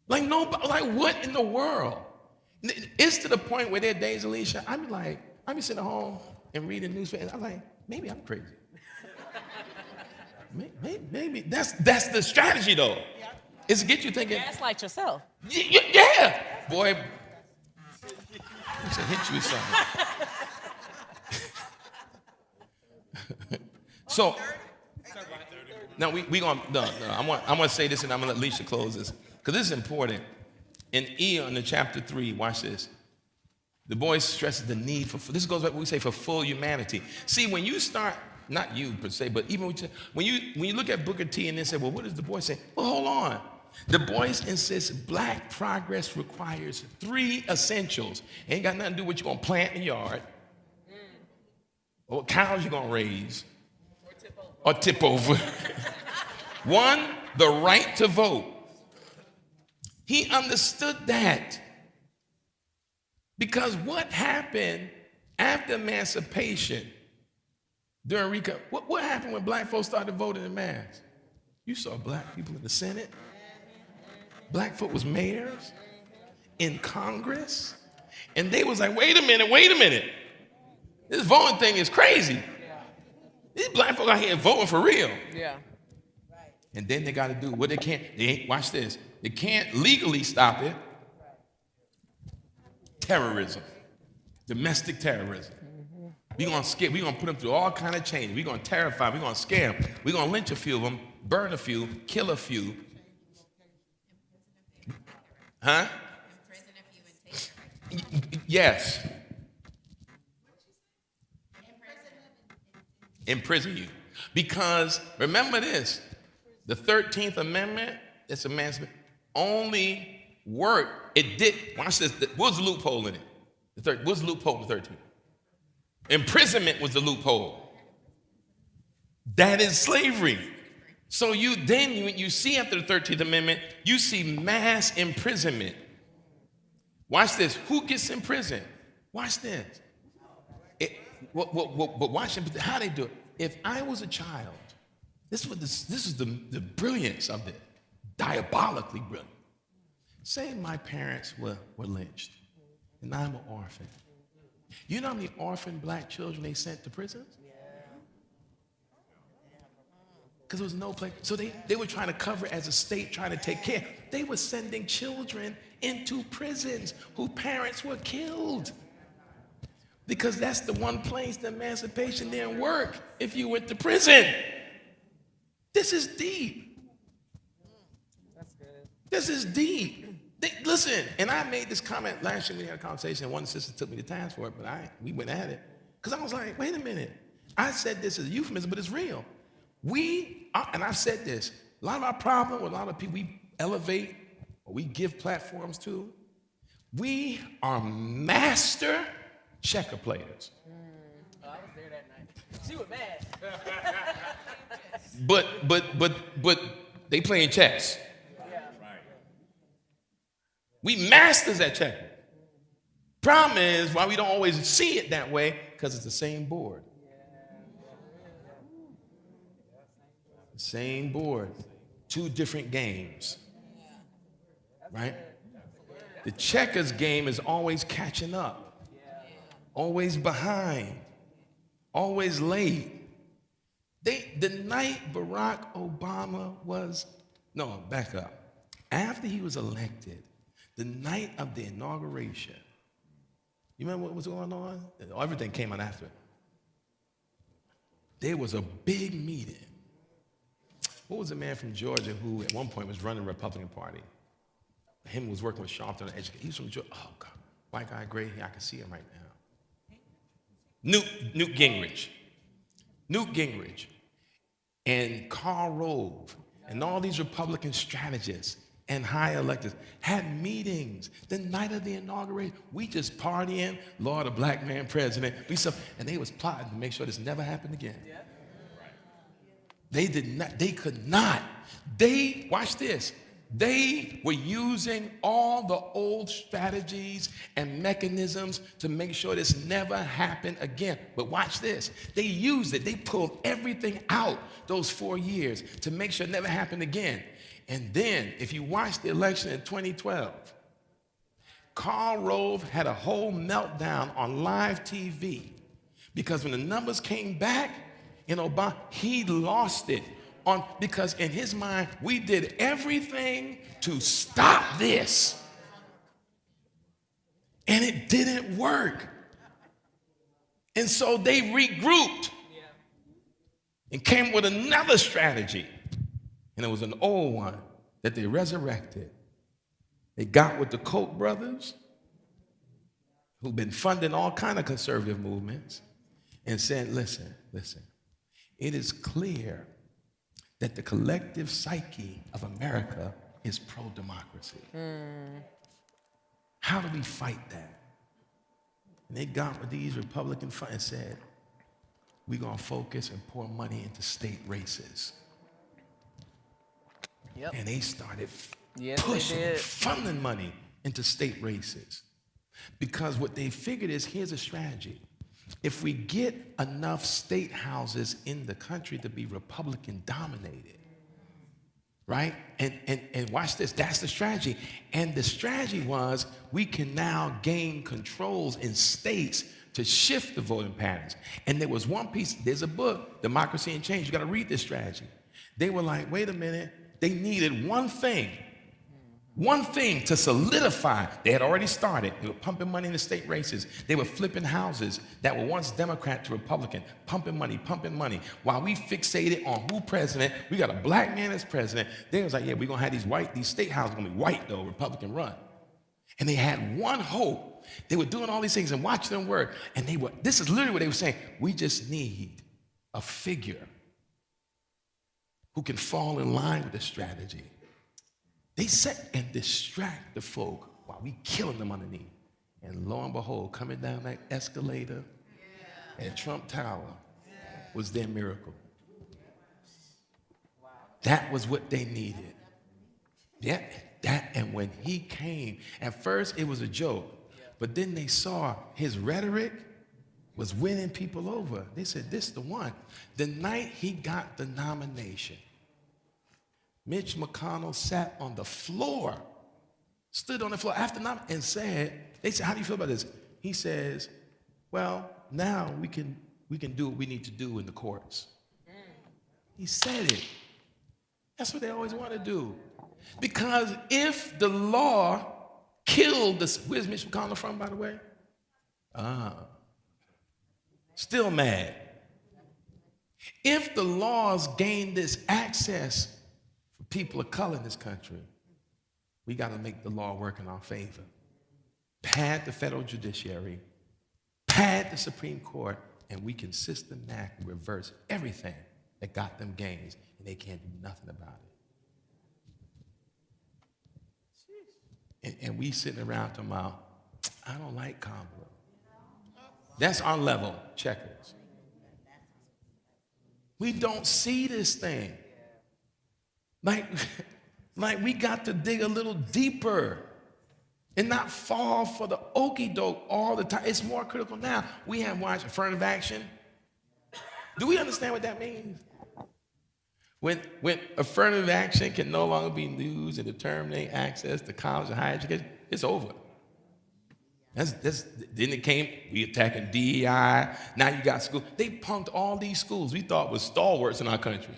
A: Like what in the world? It's to the point where there are days, Alisha, I be sitting at home and reading newspapers. I'm like, maybe I'm crazy. Maybe that's the strategy though. Is to get you thinking.
C: Gaslight yourself.
A: Yeah, boy. I should hit you with something. So now we gonna no. I'm gonna say this, and I'm gonna let Alisha close this, because this is important. In in the chapter 3, watch this. The boy stresses the need for this goes back to what we say, for full humanity. See, when you start, not you per se, but even when you look at Booker T and then say, well, what does Du Bois say? Well, hold on. Du Bois insists black progress requires 3 essentials. Ain't got nothing to do with what you're gonna plant in the yard, or what cows you're gonna raise, or tip over. 1, the right to vote. He understood that. Because what happened after emancipation during RICO? What happened when black folks started voting in mass? You saw black people in the Senate. Black folk was mayors in Congress. And they was like, wait a minute. This voting thing is crazy. These black folk out here voting for real.
C: Yeah.
A: And then they got to do what they can't. Watch this. They can't legally stop it. Terrorism. Domestic terrorism. We're going to scare. We're going to put them through all kind of change. We're going to terrify. We're going to scare them. We're going to lynch a few of them, burn a few, kill a few. Huh? Yes. Imprison you. Because remember this, the 13th Amendment, that's emancipation, only worked, it did, watch this, what was the loophole in it? What was the loophole in the 13th? Imprisonment was the loophole. That is slavery. So when you see after the 13th Amendment, you see mass imprisonment. Watch this. Who gets in prison? Watch this. But watch it. How they do it. If I was a child, this is the brilliance of it. Diabolically brilliant. Say my parents were lynched, and I'm an orphan. You know how many orphan black children they sent to prisons? Because there was no place. So they were trying to cover as a state, trying to take care. They were sending children into prisons whose parents were killed. Because that's the one place the emancipation didn't work if you went to prison. This is deep.
C: That's good.
A: This is deep. Listen, and I made this comment last year. We had a conversation. One sister took me to task for it, but we went at it. Because I was like, wait a minute. I said this as a euphemism, but it's real. And I've said this, a lot of our problem with a lot of people we elevate or we give platforms to, we are master checker players.
C: Oh, I was there that night. She was mad.
A: But they playing chess. We masters at checking. Problem is, why we don't always see it that way, because it's the same board. The same board. Two different games. Right? The checkers game is always catching up. Always behind. Always late. The night Barack Obama back up. After he was elected, the night of the inauguration, you remember what was going on? Everything came out after it. There was a big meeting. What was the man from Georgia who at one point was running the Republican Party? Him was working with Sharpton on education. He was from Georgia. Oh, God. White guy, gray hair. I can see him right now. Newt Gingrich. Newt Gingrich and Karl Rove and all these Republican strategists and high electors had meetings the night of the inauguration. We just partying, Lord, a black man president. And they was plotting to make sure this never happened again. They could not. Watch this. They were using all the old strategies and mechanisms to make sure this never happened again. But watch this. They used it. They pulled everything out those 4 years to make sure it never happened again. And then, if you watch the election in 2012, Karl Rove had a whole meltdown on live TV because when the numbers came back in Obama, he lost it. Because in his mind, we did everything to stop this. And it didn't work. And so they regrouped and came with another strategy. And it was an old one that they resurrected. They got with the Koch brothers, who've been funding all kind of conservative movements, and said, listen, it is clear that the collective psyche of America is pro-democracy. How do we fight that? And they got with these Republican funds and said, we're going to focus and pour money into state races.
C: Yep.
A: And they started
C: Yes,
A: pushing,
C: they did.
A: funneling money into state races. Because what they figured is, here's a strategy. If we get enough state houses in the country to be Republican dominated, right? And watch this, that's the strategy. And the strategy was, we can now gain controls in states to shift the voting patterns. And there was one piece, there's a book, Democracy and Change. You gotta read this strategy. They were like, wait a minute, they needed one thing. One thing to solidify, they had already started. They were pumping money in the state races. They were flipping houses that were once Democrat to Republican, pumping money. While we fixated on who president, we got a black man as president. They was like, yeah, we're going to have these state houses going to be white, though, Republican run. And they had one hope. They were doing all these things and watching them work. And this is literally what they were saying. We just need a figure who can fall in line with the strategy. They sit and distract the folk while we killing them underneath. And lo and behold, coming down that escalator at Trump Tower was their miracle. That was what they needed. Yeah, and when he came, at first it was a joke, but then they saw his rhetoric was winning people over. They said, this is the one. The night he got the nomination, Mitch McConnell sat on the floor, stood on the floor after nomination and said, they said, how do you feel about this? He says, well, now we can do what we need to do in the courts. He said it. That's what they always want to do. Because if the law killed this, where's Mitch McConnell from, by the way? Still mad. If the laws gain this access for people of color in this country, we got to make the law work in our favor. Pad the federal judiciary, pad the Supreme Court, and we can systematically reverse everything that got them gains, and they can't do nothing about it. And we sitting around talking about, I don't like Kamala. That's our level, checkers. We don't see this thing. Like we got to dig a little deeper and not fall for the okie doke all the time. It's more critical now. We have watched affirmative action. Do we understand what that means? When affirmative action can no longer be used to determine access to college and higher education, it's over. Then it came, we attacking DEI, now you got school. They punked all these schools we thought was stalwarts in our country.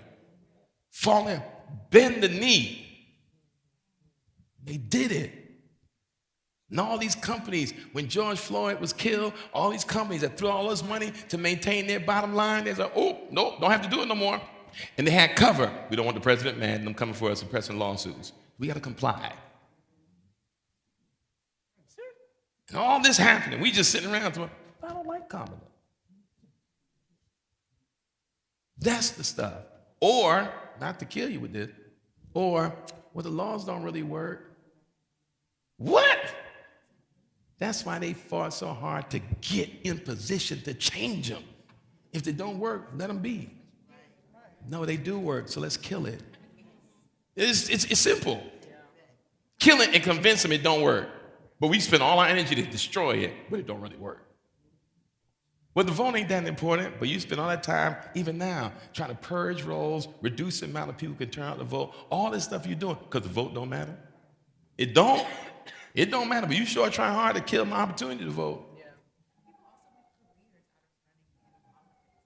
A: Fall in, bend the knee. They did it. And all these companies, when George Floyd was killed, all these companies that threw all this money to maintain their bottom line, they said, oh, nope, don't have to do it no more. And they had cover. We don't want the president mad and them coming for us and pressing lawsuits. We got to comply. And all this happening, we just sitting around talking, I don't like Kamala. That's the stuff. Or, not to kill you with this, or, well, the laws don't really work. What? That's why they fought so hard to get in position to change them. If they don't work, let them be. No, they do work, so let's kill it. It's simple. Kill it and convince them it don't work. But we spend all our energy to destroy it, but it don't really work. Well, the vote ain't that important, but you spend all that time, even now, trying to purge rolls, reduce the amount of people who can turn out to vote, all this stuff you're doing, because the vote don't matter. It don't matter, but you sure trying hard to kill my opportunity to vote.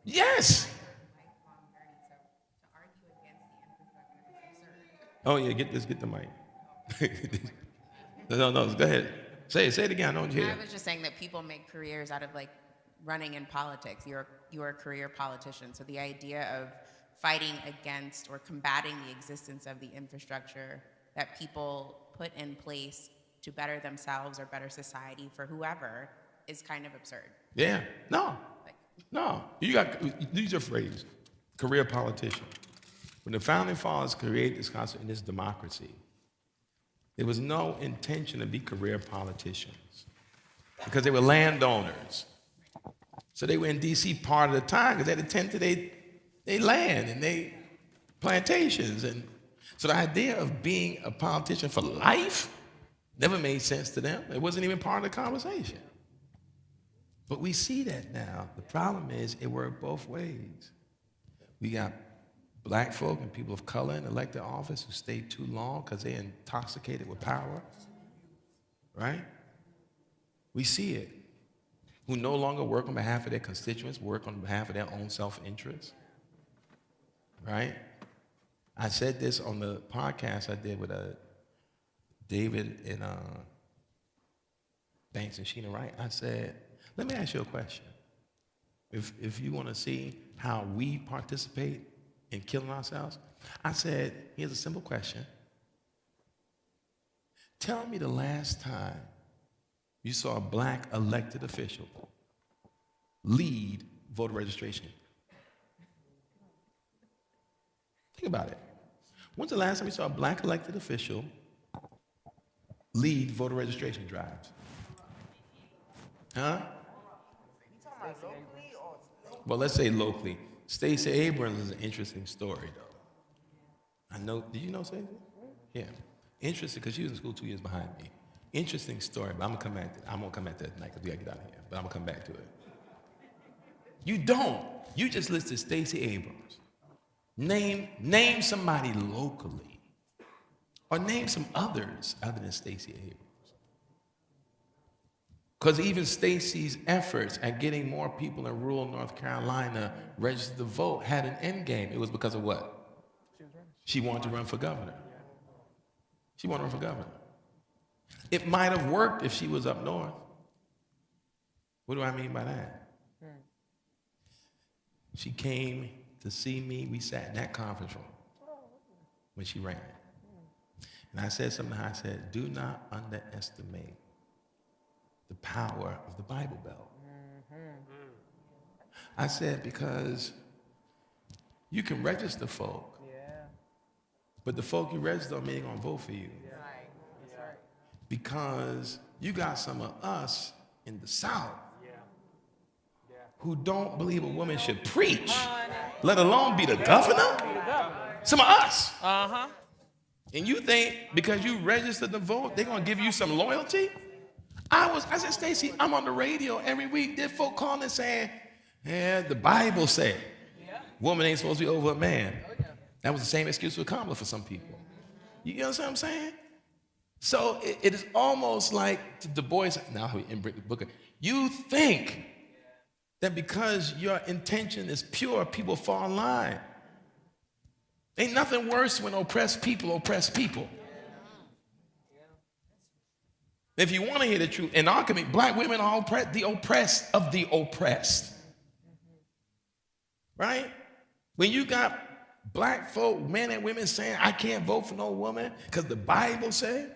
A: Yes. Oh, yeah, get the mic. No, go ahead. Say it again. I don't hear.
G: I was just saying that people make careers out of like running in politics. You're a career politician. So the idea of fighting against or combating the existence of the infrastructure that people put in place to better themselves or better society for whoever is kind of absurd.
A: Yeah. No. You use your phrase, career politician. When the founding fathers created this concept in this democracy, there was no intention to be career politicians because they were landowners. So they were in D.C. part of the time because they had to tend to their land and their plantations. And so the idea of being a politician for life never made sense to them. It wasn't even part of the conversation. But we see that now. The problem is it worked both ways. We got black folk and people of color in elected office who stayed too long because they're intoxicated with power, right? We see it. Who no longer work on behalf of their constituents, work on behalf of their own self-interest, right? I said this on the podcast I did with David and Banks and Sheena Wright, I said, let me ask you a question. If you want to see how we participate in killing ourselves, I said, here's a simple question. Tell me the last time you saw a black elected official lead voter registration. Think about it. When's the last time you saw a black elected official lead voter registration drives? Huh? Well, let's say locally. Stacey Abrams is an interesting story, though. I know, did you know Stacey? Yeah. Interesting, because she was in school 2 years behind me. Interesting story, but I'm gonna come back to that tonight because we gotta get out of here, but I'm gonna come back to it. You don't. You just listed Stacey Abrams. Name somebody locally, or name some others other than Stacey Abrams. Because even Stacey's efforts at getting more people in rural North Carolina registered to vote had an end game. It was because of what? She wanted to run for governor. She wanted to run for governor. It might have worked if she was up north. What do I mean by that? She came to see me. We sat in that conference room when she ran. And I said something to her. I said, do not underestimate the power of the Bible Belt. I said, because you can register folk, but the folk you register don't mean they're gonna vote for you. Because you got some of us in the South who don't believe a woman should preach, let alone be the governor. Some of us. And you think because you registered to vote, they're gonna give you some loyalty? I said, Stacey, I'm on the radio every week. There folk calling and saying, yeah, the Bible said woman ain't supposed to be over a man. That was the same excuse for Kamala for some people. You know what I'm saying? So it is almost like Du Bois, now in Booker, you think that because your intention is pure, people fall in line. Ain't nothing worse when oppressed people oppress people. If you want to hear the truth, in our community, black women are the oppressed of the oppressed. Right? When you got black folk, men and women saying, I can't vote for no woman because the Bible said,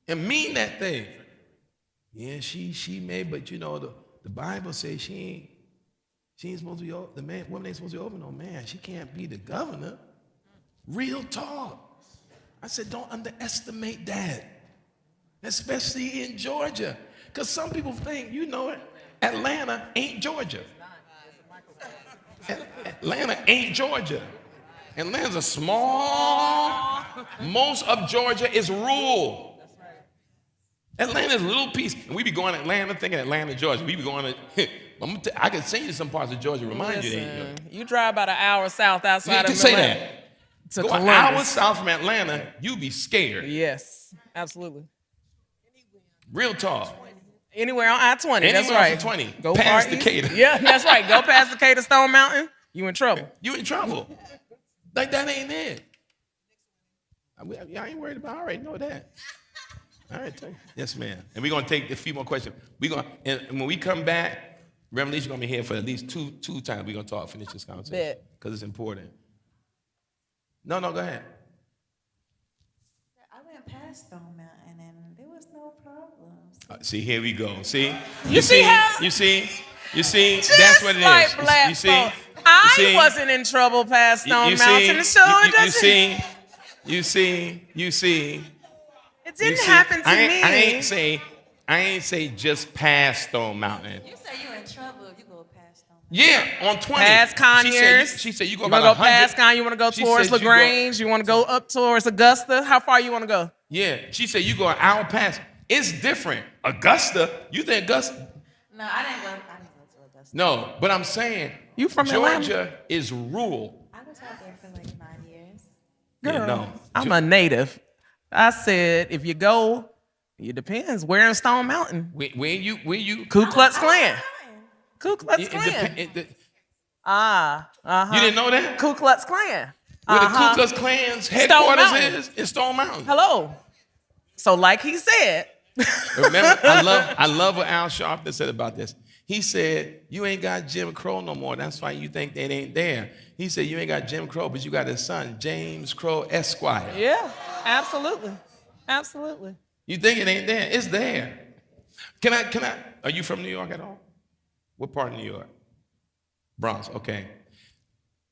A: and mean that thing. Yeah, she may, but you know, the Bible says she ain't supposed to be, woman ain't supposed to be over no man. She can't be the governor. Real talk. I said, don't underestimate that, especially in Georgia. Because some people think, you know it, Atlanta ain't Georgia. Atlanta ain't Georgia. Atlanta's a small, most of Georgia is rural. Atlanta's a little piece. And we be going to Atlanta thinking Atlanta, Georgia. We be going to, I can send you some parts of Georgia, remind you that.
C: You drive about an hour south outside of
A: say
C: Atlanta.
A: that.
C: To
A: Go
C: Columbus.
A: an hour south from Atlanta, you be scared.
C: Yes, absolutely.
A: Real talk.
C: Anywhere on I-20, that's
A: Anywhere
C: right.
A: off of 20,
C: Go
A: past
C: far east.
A: Decatur.
C: Yeah, that's right. Go past Decatur, Stone Mountain, you in trouble.
A: You in trouble. Like that ain't it. I ain't worried about. I already know that. All right, yes, ma'am. And we're gonna take a few more questions. And when we come back, Reverend Alisha gonna be here for at least two times. We're gonna finish this conversation because it's important. No, go ahead.
H: I went past Stone Mountain and there was no problems.
A: See, here we go. See,
C: You see how-
A: you see.
C: Just
A: That's what it
C: like
A: is.
C: black
A: You see.
C: folk. I wasn't in trouble past Stone Mountain.
A: You see.
C: It didn't happen to me.
A: I ain't say just past Stone Mountain.
H: You say you're in trouble if you go past Stone Mountain.
A: Yeah, on 20.
C: Past Conyers.
A: She said you go
C: You
A: about
C: want to go
A: 100.
C: past Conyers? You want to go
A: She
C: towards
A: said you go-
C: LaGrange? You want to go up towards Augusta? How far you want to go?
A: Yeah, she said you go an hour past. It's different. Augusta, you think Augusta?
H: No, I didn't go to Augusta.
A: No, but I'm saying
C: You from
A: Georgia
C: Atlanta?
A: is rural.
H: I was out there for like 9 years.
C: Girl,
A: Yeah, no.
C: I'm a native. I said, if you go, it depends. Where in Stone Mountain?
A: Where you?
C: Ku Klux Klan. Ku Klux
A: It
C: Klan.
A: depend-
C: Uh-huh.
A: You didn't know that?
C: Ku Klux Klan.
A: Where the Ku Klux Klan's headquarters
C: Mountain.
A: is in Stone Mountain.
C: Hello. So like he said,
A: Remember, I love what Al Sharpton said about this. He said, you ain't got Jim Crow no more. That's why you think they ain't there. He said, you ain't got Jim Crow, but you got his son, James Crow Esquire.
C: yeah, absolutely. Absolutely.
A: You think it ain't there? It's there. Are you from New York at all? What part of New York? Bronx, okay.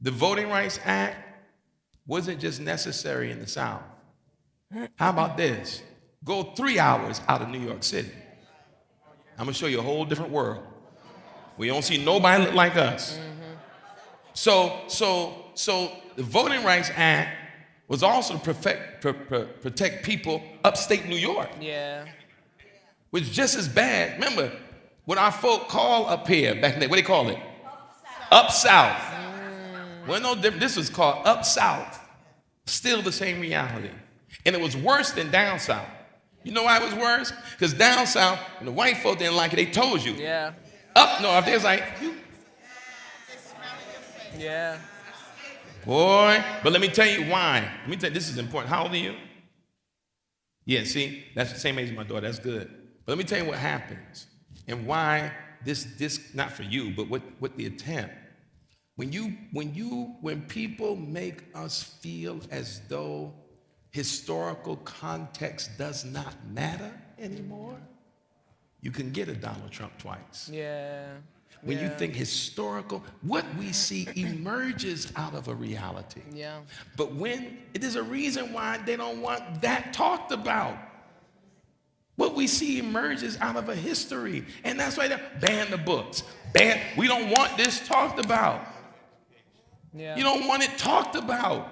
A: The Voting Rights Act wasn't just necessary in the South. How about this? Go 3 hours out of New York City. I'm gonna show you a whole different world. We don't see nobody look like us. So the Voting Rights Act was also to protect people upstate New York,
C: Yeah.
A: which is just as bad. Remember, what our folk call up here back in the day, what they call it? Up South. Well, no different. This was called Up South. Still the same reality. And it was worse than down South. You know why it was worse? Because down South, when the white folk didn't like it, they told you.
C: Yeah.
A: Up north, they was like,
C: Yeah.
A: boy. But let me tell you why. Let me tell you, this is important. How old are you? Yeah, see, that's the same age as my daughter. That's good. But let me tell you what happens and why this not for you, but what the attempt. When people make us feel as though historical context does not matter anymore, you can get a Donald Trump twice.
C: Yeah.
A: When you think historical, what we see emerges out of a reality.
C: Yeah.
A: But there's a reason why they don't want that talked about. What we see emerges out of a history. And that's why they ban the books. We don't want this talked about.
C: Yeah.
A: You don't want it talked about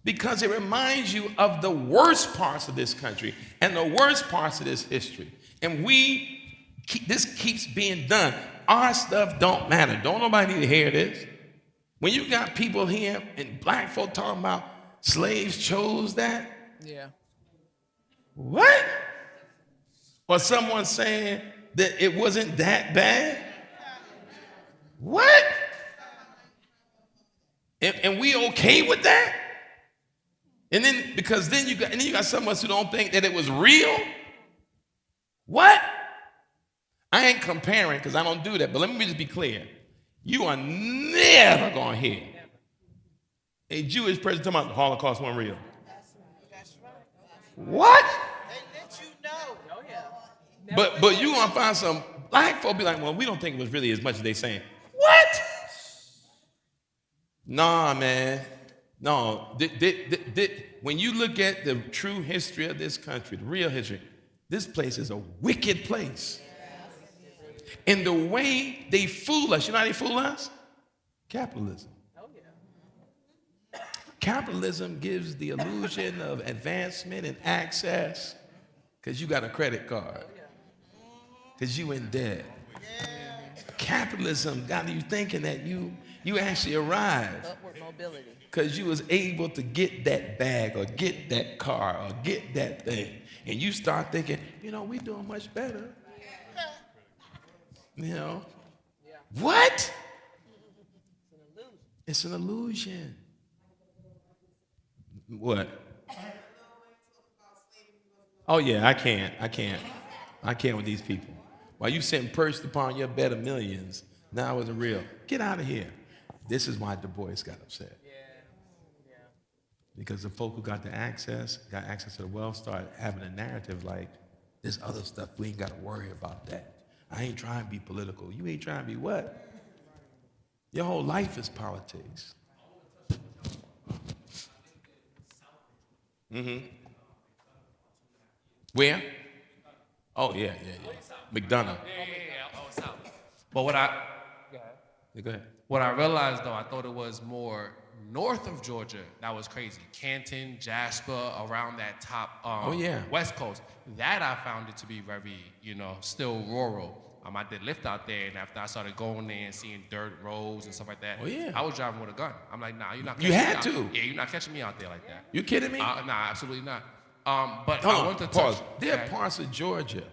A: because it reminds you of the worst parts of this country and the worst parts of this history. And this keeps being done. Our stuff don't matter. Don't nobody need to hear this. When you got people here and black folk talking about slaves chose that,
C: Yeah.
A: what? Or someone saying that it wasn't that bad? What? And we okay with that? And then because then you got some of us who don't think that it was real. What? I ain't comparing because I don't do that, but let me just be clear. You are never gonna hear a Jewish person talking about the Holocaust wasn't real. What? But you gonna find some black folk be like, well, we don't think it was really as much as they saying. What? Nah, man. No. When you look at the true history of this country, the real history, this place is a wicked place. And the way they fool us, you know how they fool us? Capitalism. Capitalism gives the illusion of advancement and access because you got a credit card, because you in debt. Capitalism got you thinking that you actually arrived
C: Upward mobility.
A: because you was able to get that bag or get that car or get that thing. And you start thinking, we're doing much better. What? It's an illusion. What? Oh yeah, I can't with these people. While you sitting perched upon your bed of millions, now it's real. Get out of here. This is why Du Bois got upset. Yeah. Because the folk who got access to the wealth, started having a narrative like, this other stuff, we ain't got to worry about that. I ain't trying to be political. You ain't trying to be what? Your whole life is politics. Mm-hmm. Where? Oh, yeah. McDonough.
I: But
A: Go ahead.
I: what I realized, though, I thought it was more north of Georgia that was crazy. Canton, Jasper, around that top West Coast. That I found it to be very, still rural. I did lift out there, and after I started going there and seeing dirt roads and stuff like that, I was driving with a gun. I'm like, nah, you're not catching me.
A: You had to.
I: Yeah, you're not catching me out there like that.
A: You kidding me?
I: Nah, absolutely not. But
A: Hold
I: I
A: on,
I: want to
A: pause.
I: touch.
A: There are parts of Georgia,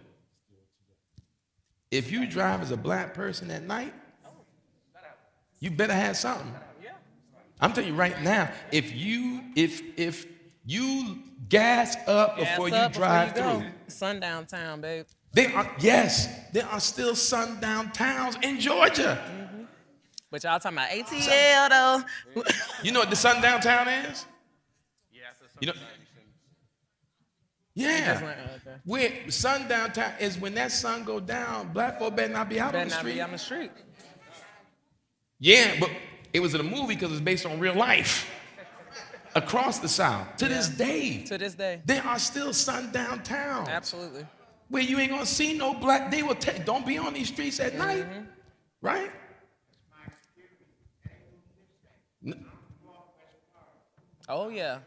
A: if you drive as a black person at night, you better have something. I'm telling you right now, if you gas up before you drive through.
C: Sundown town, babe.
A: There are still sundown towns in Georgia.
C: Mm-hmm. But y'all talking about ATL though.
A: You know what the sundown town is? You know? Yeah.
C: Okay.
A: Where sundown town is when that sun go down, black folk better not be out on the street.
C: Be on the street.
A: Yeah, but it was in a movie because it's based on real life. Across the South, to this day.
C: To this day.
A: There are still sundown towns.
C: Absolutely.
A: Where you ain't gonna see no black, they will tell, don't be on these streets at night, right?
C: Oh yeah.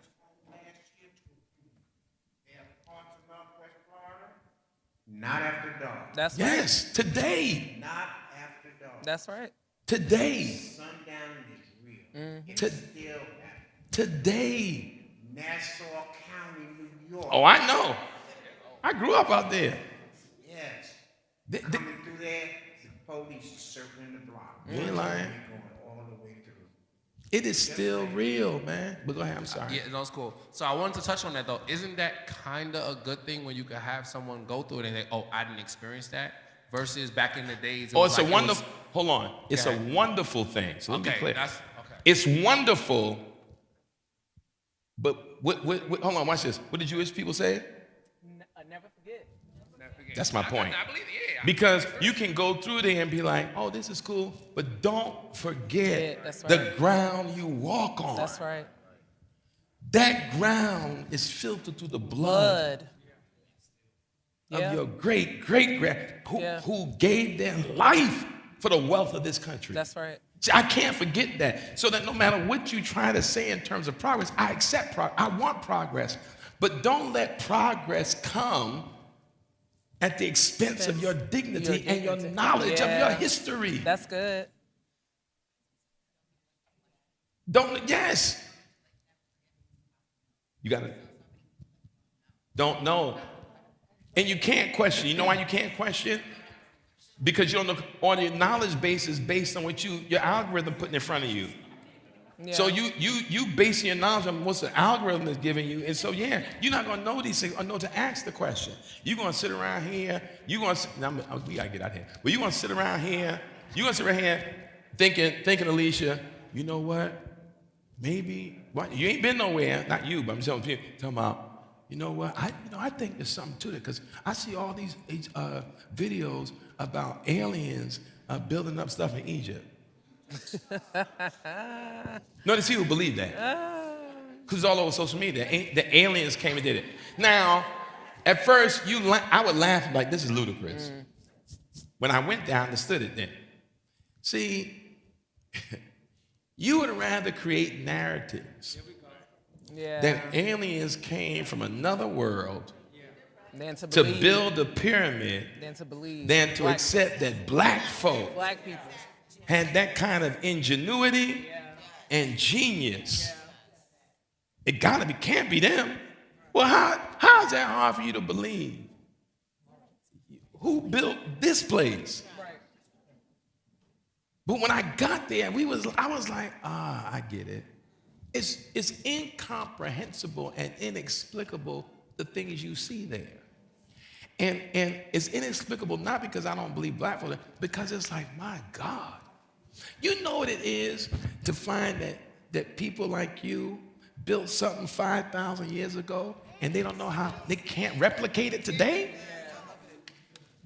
D: Not after dark.
C: That's right.
A: Yes, today.
D: Not after dark.
C: That's right.
A: Today.
D: Sundown is real. It's
A: To-
D: still happening.
A: Today.
D: Nassau County, New York.
A: Oh, I know. I grew up out there.
D: Yes. Coming through there, the police are circling the block.
A: You ain't lying.
D: Going all the way through.
A: It is still real, man. But go ahead, I'm sorry.
I: Yeah, no, it's cool. So I wanted to touch on that though. Isn't that kind of a good thing when you can have someone go through it and say, "Oh, I didn't experience that," versus back in the days?
A: Oh, it's a wonderful. Hold on. It's a wonderful thing. So let me be clear.
I: Okay.
A: It's wonderful. But what? Hold on. Watch this. What did Jewish people say?
C: Never forget.
A: That's my point.
I: I believe it. Yeah.
A: Because you can go through there and be like, "Oh, this is cool," but don't forget
C: That's
A: the
C: right.
A: ground you walk on.
C: That's right.
A: That ground is filtered through the blood. Of your great grand who gave their life for the wealth of this country.
C: That's right.
A: See, I can't forget that. So that no matter what you try to say in terms of progress, I accept progress. I want progress. But don't let progress come at the expense of your dignity and your knowledge of your history.
C: That's good.
A: Yes. You got to. Don't know. And you can't question. You know why you can't question? Because you don't know, or your knowledge base is based on what your algorithm putting in front of you.
C: Yeah.
A: So you base your knowledge on what the algorithm is giving you. And so, you're not going to know these things or know to ask the question. You're going to sit around here. We got to get out here. But you're going to sit around here. You're going to sit around here thinking, Alisha, you know what? Maybe, you ain't been nowhere. Not you, but I'm telling you, talking about, you know what? I think there's something to it because I see all these videos about aliens building up stuff in Egypt. No, there's people who believe that. Because it's all over social media. The aliens came and did it. Now, at first, I would laugh like, this is ludicrous. When I went there, I understood it then. See, you would rather create narratives that aliens came from another world to build a pyramid than to accept that black folk had that kind of ingenuity and genius. It can't be them. Well, how is that hard for you to believe? Who built this place? But when I got there, I was like, I get it. It's incomprehensible and inexplicable, the things you see there. And it's inexplicable not because I don't believe black folk, because it's like, my God. You know what it is to find that people like you built something 5,000 years ago and they don't know how, they can't replicate it today?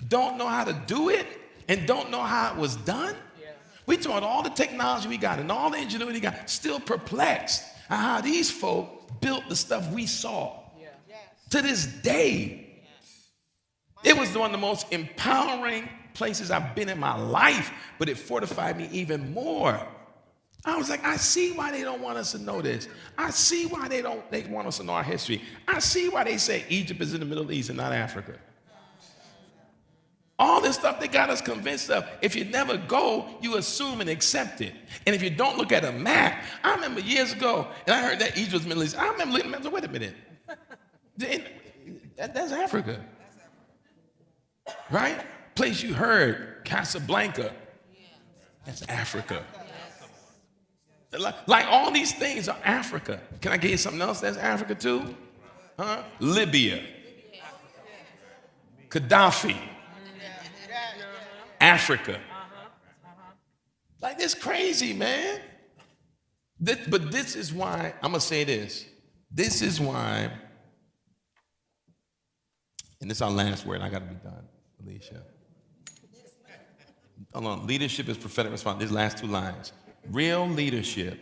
A: Don't know how to do it and don't know how it was done? We taught all the technology we got and all the ingenuity we got, still perplexed at how these folk built the stuff we saw. To this day, it was one of the most empowering places I've been in my life, but it fortified me even more. I was like, I see why they don't want us to know this. I see why they want us to know our history. I see why they say Egypt is in the Middle East and not Africa. All this stuff they got us convinced of. If you never go, you assume and accept it. And if you don't look at a map, I remember years ago, and I heard that Egypt was Middle East. I remember looking at the map, wait a minute. That's Africa. Right? Place you heard, Casablanca. That's Africa. Like all these things are Africa. Can I give you something else that's Africa too? Huh? Libya. Gaddafi. Africa. Like, it's crazy, man. But this is why, I'm going to say this. This is why, and this is our last word. I got to be done, Alisha. Hold on. Leadership is prophetic response. These last two lines. Real leadership,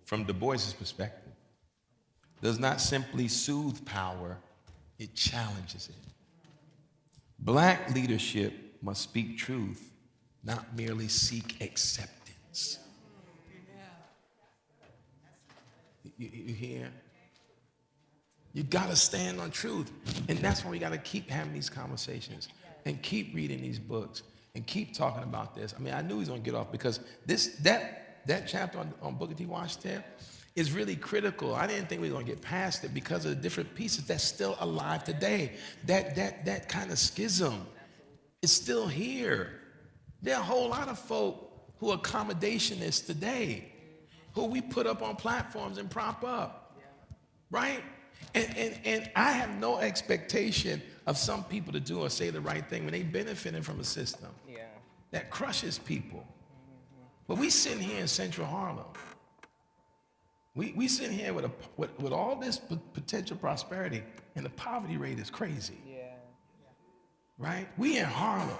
A: from Du Bois's perspective, does not simply soothe power, it challenges it. Black leadership must speak truth, not merely seek acceptance. You hear? You gotta stand on truth. And that's why we gotta keep having these conversations and keep reading these books and keep talking about this. I mean, I knew he was gonna get off because that chapter on Booker T. Washington is really critical. I didn't think we were gonna get past it because of the different pieces that's still alive today. That kind of schism is still here. There are a whole lot of folk who are accommodationists today, who we put up on platforms and prop up, right? And I have no expectation of some people to do or say the right thing when they benefiting from a system that crushes people. But we sitting here in Central Harlem. We sitting here with all this potential prosperity, and the poverty rate is crazy. Right? We in Harlem,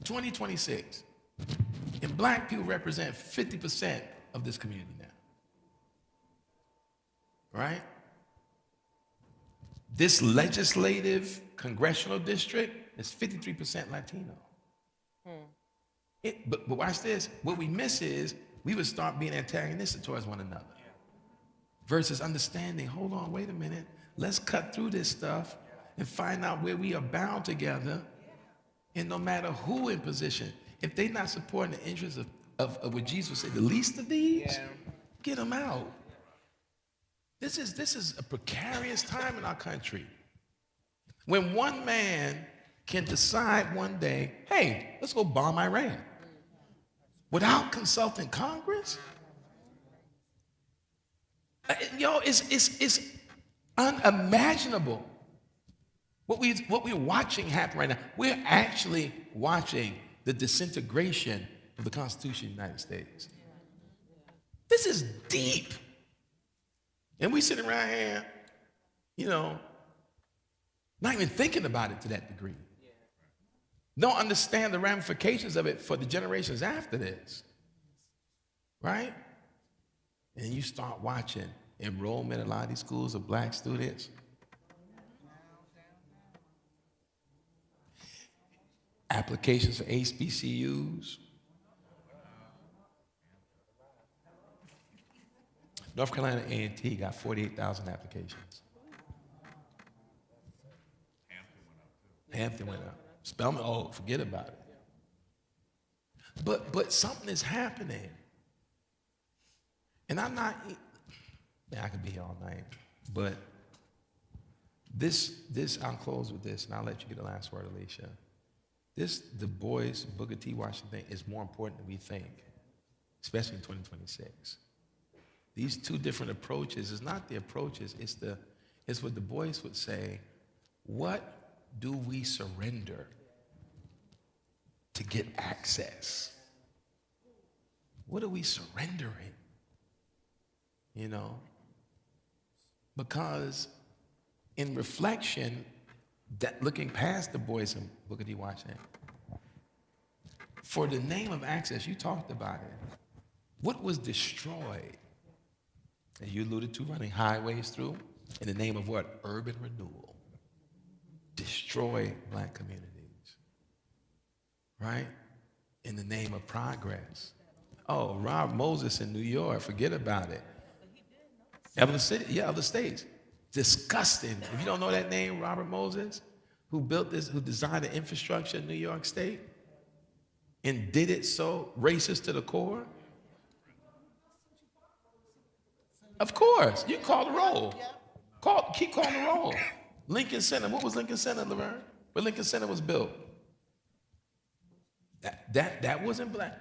A: 2026, and black people represent 50% of this community now. Right? This legislative congressional district is 53% Latino. But watch this. What we miss is we would start being antagonistic towards one another versus understanding, hold on, wait a minute. Let's cut through this stuff and find out where we are bound together. And no matter who in position, if they're not supporting the interests of what Jesus said, the least of these, get them out. This is a precarious time in our country. When one man can decide one day, hey, let's go bomb Iran without consulting Congress. It's unimaginable what we're watching happen right now. We're actually watching the disintegration of the Constitution of the United States. This is deep. And we sitting around here, not even thinking about it to that degree. Don't understand the ramifications of it for the generations after this. Right? And you start watching enrollment in a lot of these schools of black students. Applications for HBCUs. North Carolina A&T got 48,000 applications. Hampton went up. Spelman, oh, forget about it. But something is happening. And I'm not, I could be here all night, but this, I'll close with this, and I'll let you get the last word, Alisha. This Du Bois, Booker T. Washington thing is more important than we think, especially in 2026. These two different approaches is not the approaches, it's what Du Bois would say, what do we surrender to get access? What are we surrendering? Because in reflection, that looking past Du Bois and Booker T. Washington, for the name of access, you talked about it. What was destroyed? As you alluded to, running highways through, in the name of what? Urban renewal. Destroy black communities. Right? In the name of progress. Oh, Rob Moses in New York, forget about it. Other states. Disgusting. If you don't know that name, Robert Moses, who built this, who designed the infrastructure in New York State and did it so racist to the core. Of course, you call the roll. Keep calling the roll. Lincoln Center. What was Lincoln Center, Reverend? Where Lincoln Center was built. That wasn't black.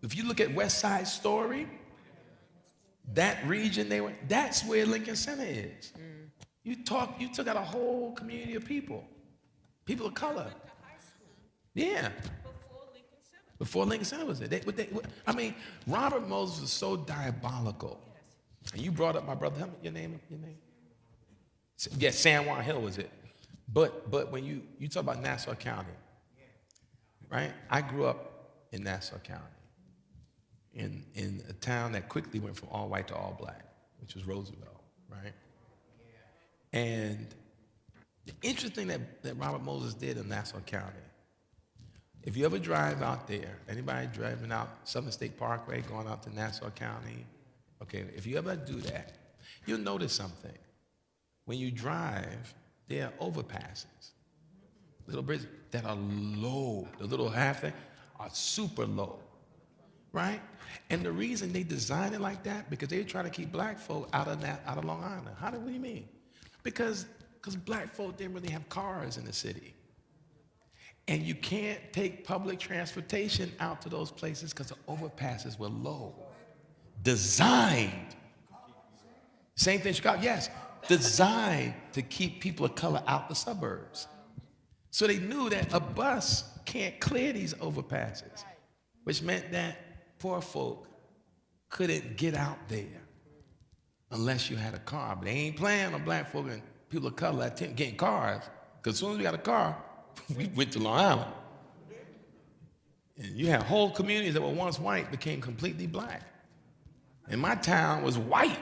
A: If you look at West Side Story, that region that's where Lincoln Center is. You took out a whole community of people of color. Yeah. Before Lincoln Center was there. Robert Moses was so diabolical. And you brought up my brother, help me, your name? Yeah, San Juan Hill was it. But when you talk about Nassau County, right? I grew up in Nassau County, in a town that quickly went from all white to all black, which was Roosevelt, right? And the interesting thing that Robert Moses did in Nassau County, if you ever drive out there, anybody driving out Southern State Parkway, going out to Nassau County, okay, if you ever do that, you'll notice something. When you drive, there are overpasses, little bridges that are low. The little half thing are super low, right? And the reason they designed it like that, because they were trying to keep black folk out of Long Island. What do you mean? Because black folk didn't really have cars in the city. And you can't take public transportation out to those places because the overpasses were low. Designed. Same thing in Chicago, yes. Designed to keep people of color out the suburbs. So they knew that a bus can't clear these overpasses, which meant that poor folk couldn't get out there unless you had a car. But they ain't planning on black folk and people of color getting cars, because as soon as we got a car, we went to Long Island. And you had whole communities that were once white became completely black. And my town was white.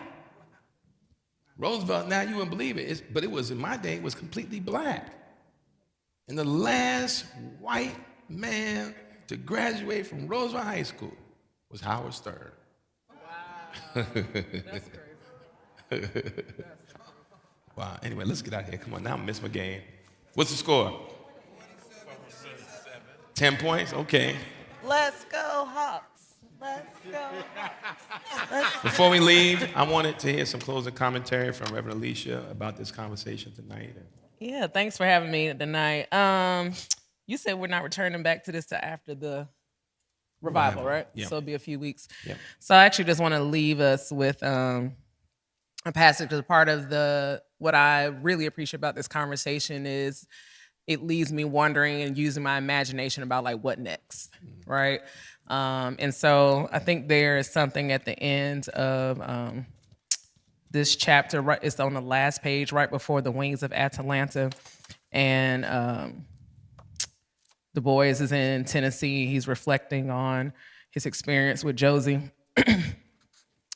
A: Roosevelt, now you wouldn't believe it, but it was, in my day, it was completely black. And the last white man to graduate from Roosevelt High School was Howard Stern. Wow, that's crazy. Wow, anyway, let's get out of here. Come on, now I missed my game. What's the score? 10 points? Okay.
H: Let's go, Hawks. Let's go.
A: Before we leave, I wanted to hear some closing commentary from Reverend Alisha about this conversation tonight.
C: Yeah, thanks for having me tonight. You said we're not returning back to this till after the revival, right?
A: Yeah.
C: So it'll be a few weeks.
A: Yeah.
C: So I actually just want to leave us with a passage, because part of what I really appreciate about this conversation is it leaves me wondering and using my imagination about like what next, right? And so I think there is something at the end of this chapter, right? It's on the last page, right before the wings of Atalanta, and Du Bois is in Tennessee. He's reflecting on his experience with Josie.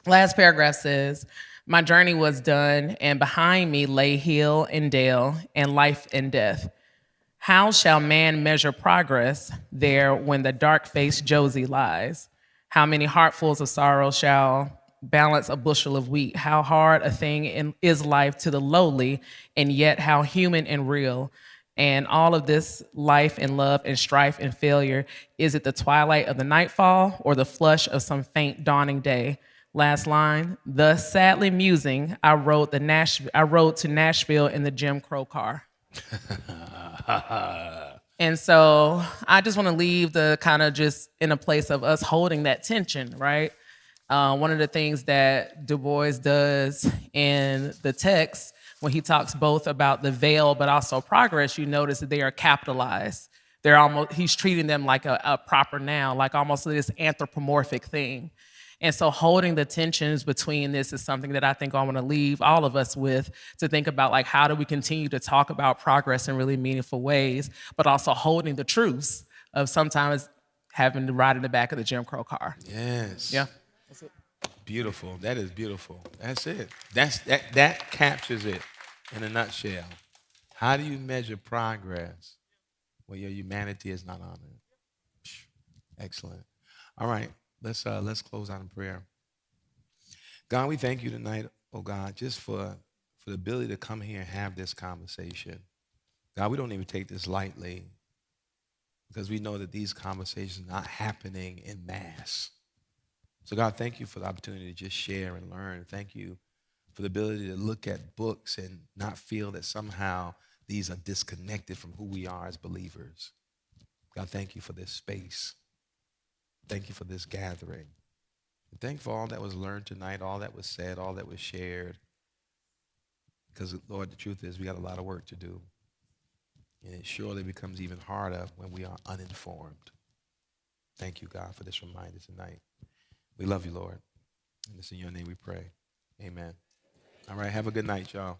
C: Last paragraph says, "My journey was done, and behind me lay hill and dale, and life and death. How shall man measure progress there when the dark-faced Josie lies? How many heartfuls of sorrow shall balance a bushel of wheat? How hard a thing is life to the lowly, and yet how human and real. And all of this life and love and strife and failure, is it the twilight of the nightfall or the flush of some faint dawning day?" Last line, "Thus sadly musing, I rode to Nashville in the Jim Crow car." And so I just want to leave the kind of just in a place of us holding that tension, right? One of the things that Du Bois does in the text, when he talks both about the veil but also progress, you notice that they are capitalized. He's treating them like a proper noun, like almost this anthropomorphic thing. And so holding the tensions between this is something that I think I want to leave all of us with, to think about, like, how do we continue to talk about progress in really meaningful ways, but also holding the truths of sometimes having to ride in the back of the Jim Crow car.
A: Yes.
C: Yeah.
A: Beautiful. That is beautiful. That's it. That captures it in a nutshell. How do you measure progress where your humanity is not honored? Excellent. All right. Let's close out in prayer. God, we thank you tonight, oh God, just for the ability to come here and have this conversation. God, we don't even take this lightly, because we know that these conversations are not happening in mass. So God, thank you for the opportunity to just share and learn. Thank you for the ability to look at books and not feel that somehow these are disconnected from who we are as believers. God, thank you for this space. Thank you for this gathering. And thank you for all that was learned tonight, all that was said, all that was shared. Because, Lord, the truth is we got a lot of work to do. And it surely becomes even harder when we are uninformed. Thank you, God, for this reminder tonight. We love you, Lord. And it's in your name we pray. Amen. All right, have a good night, y'all.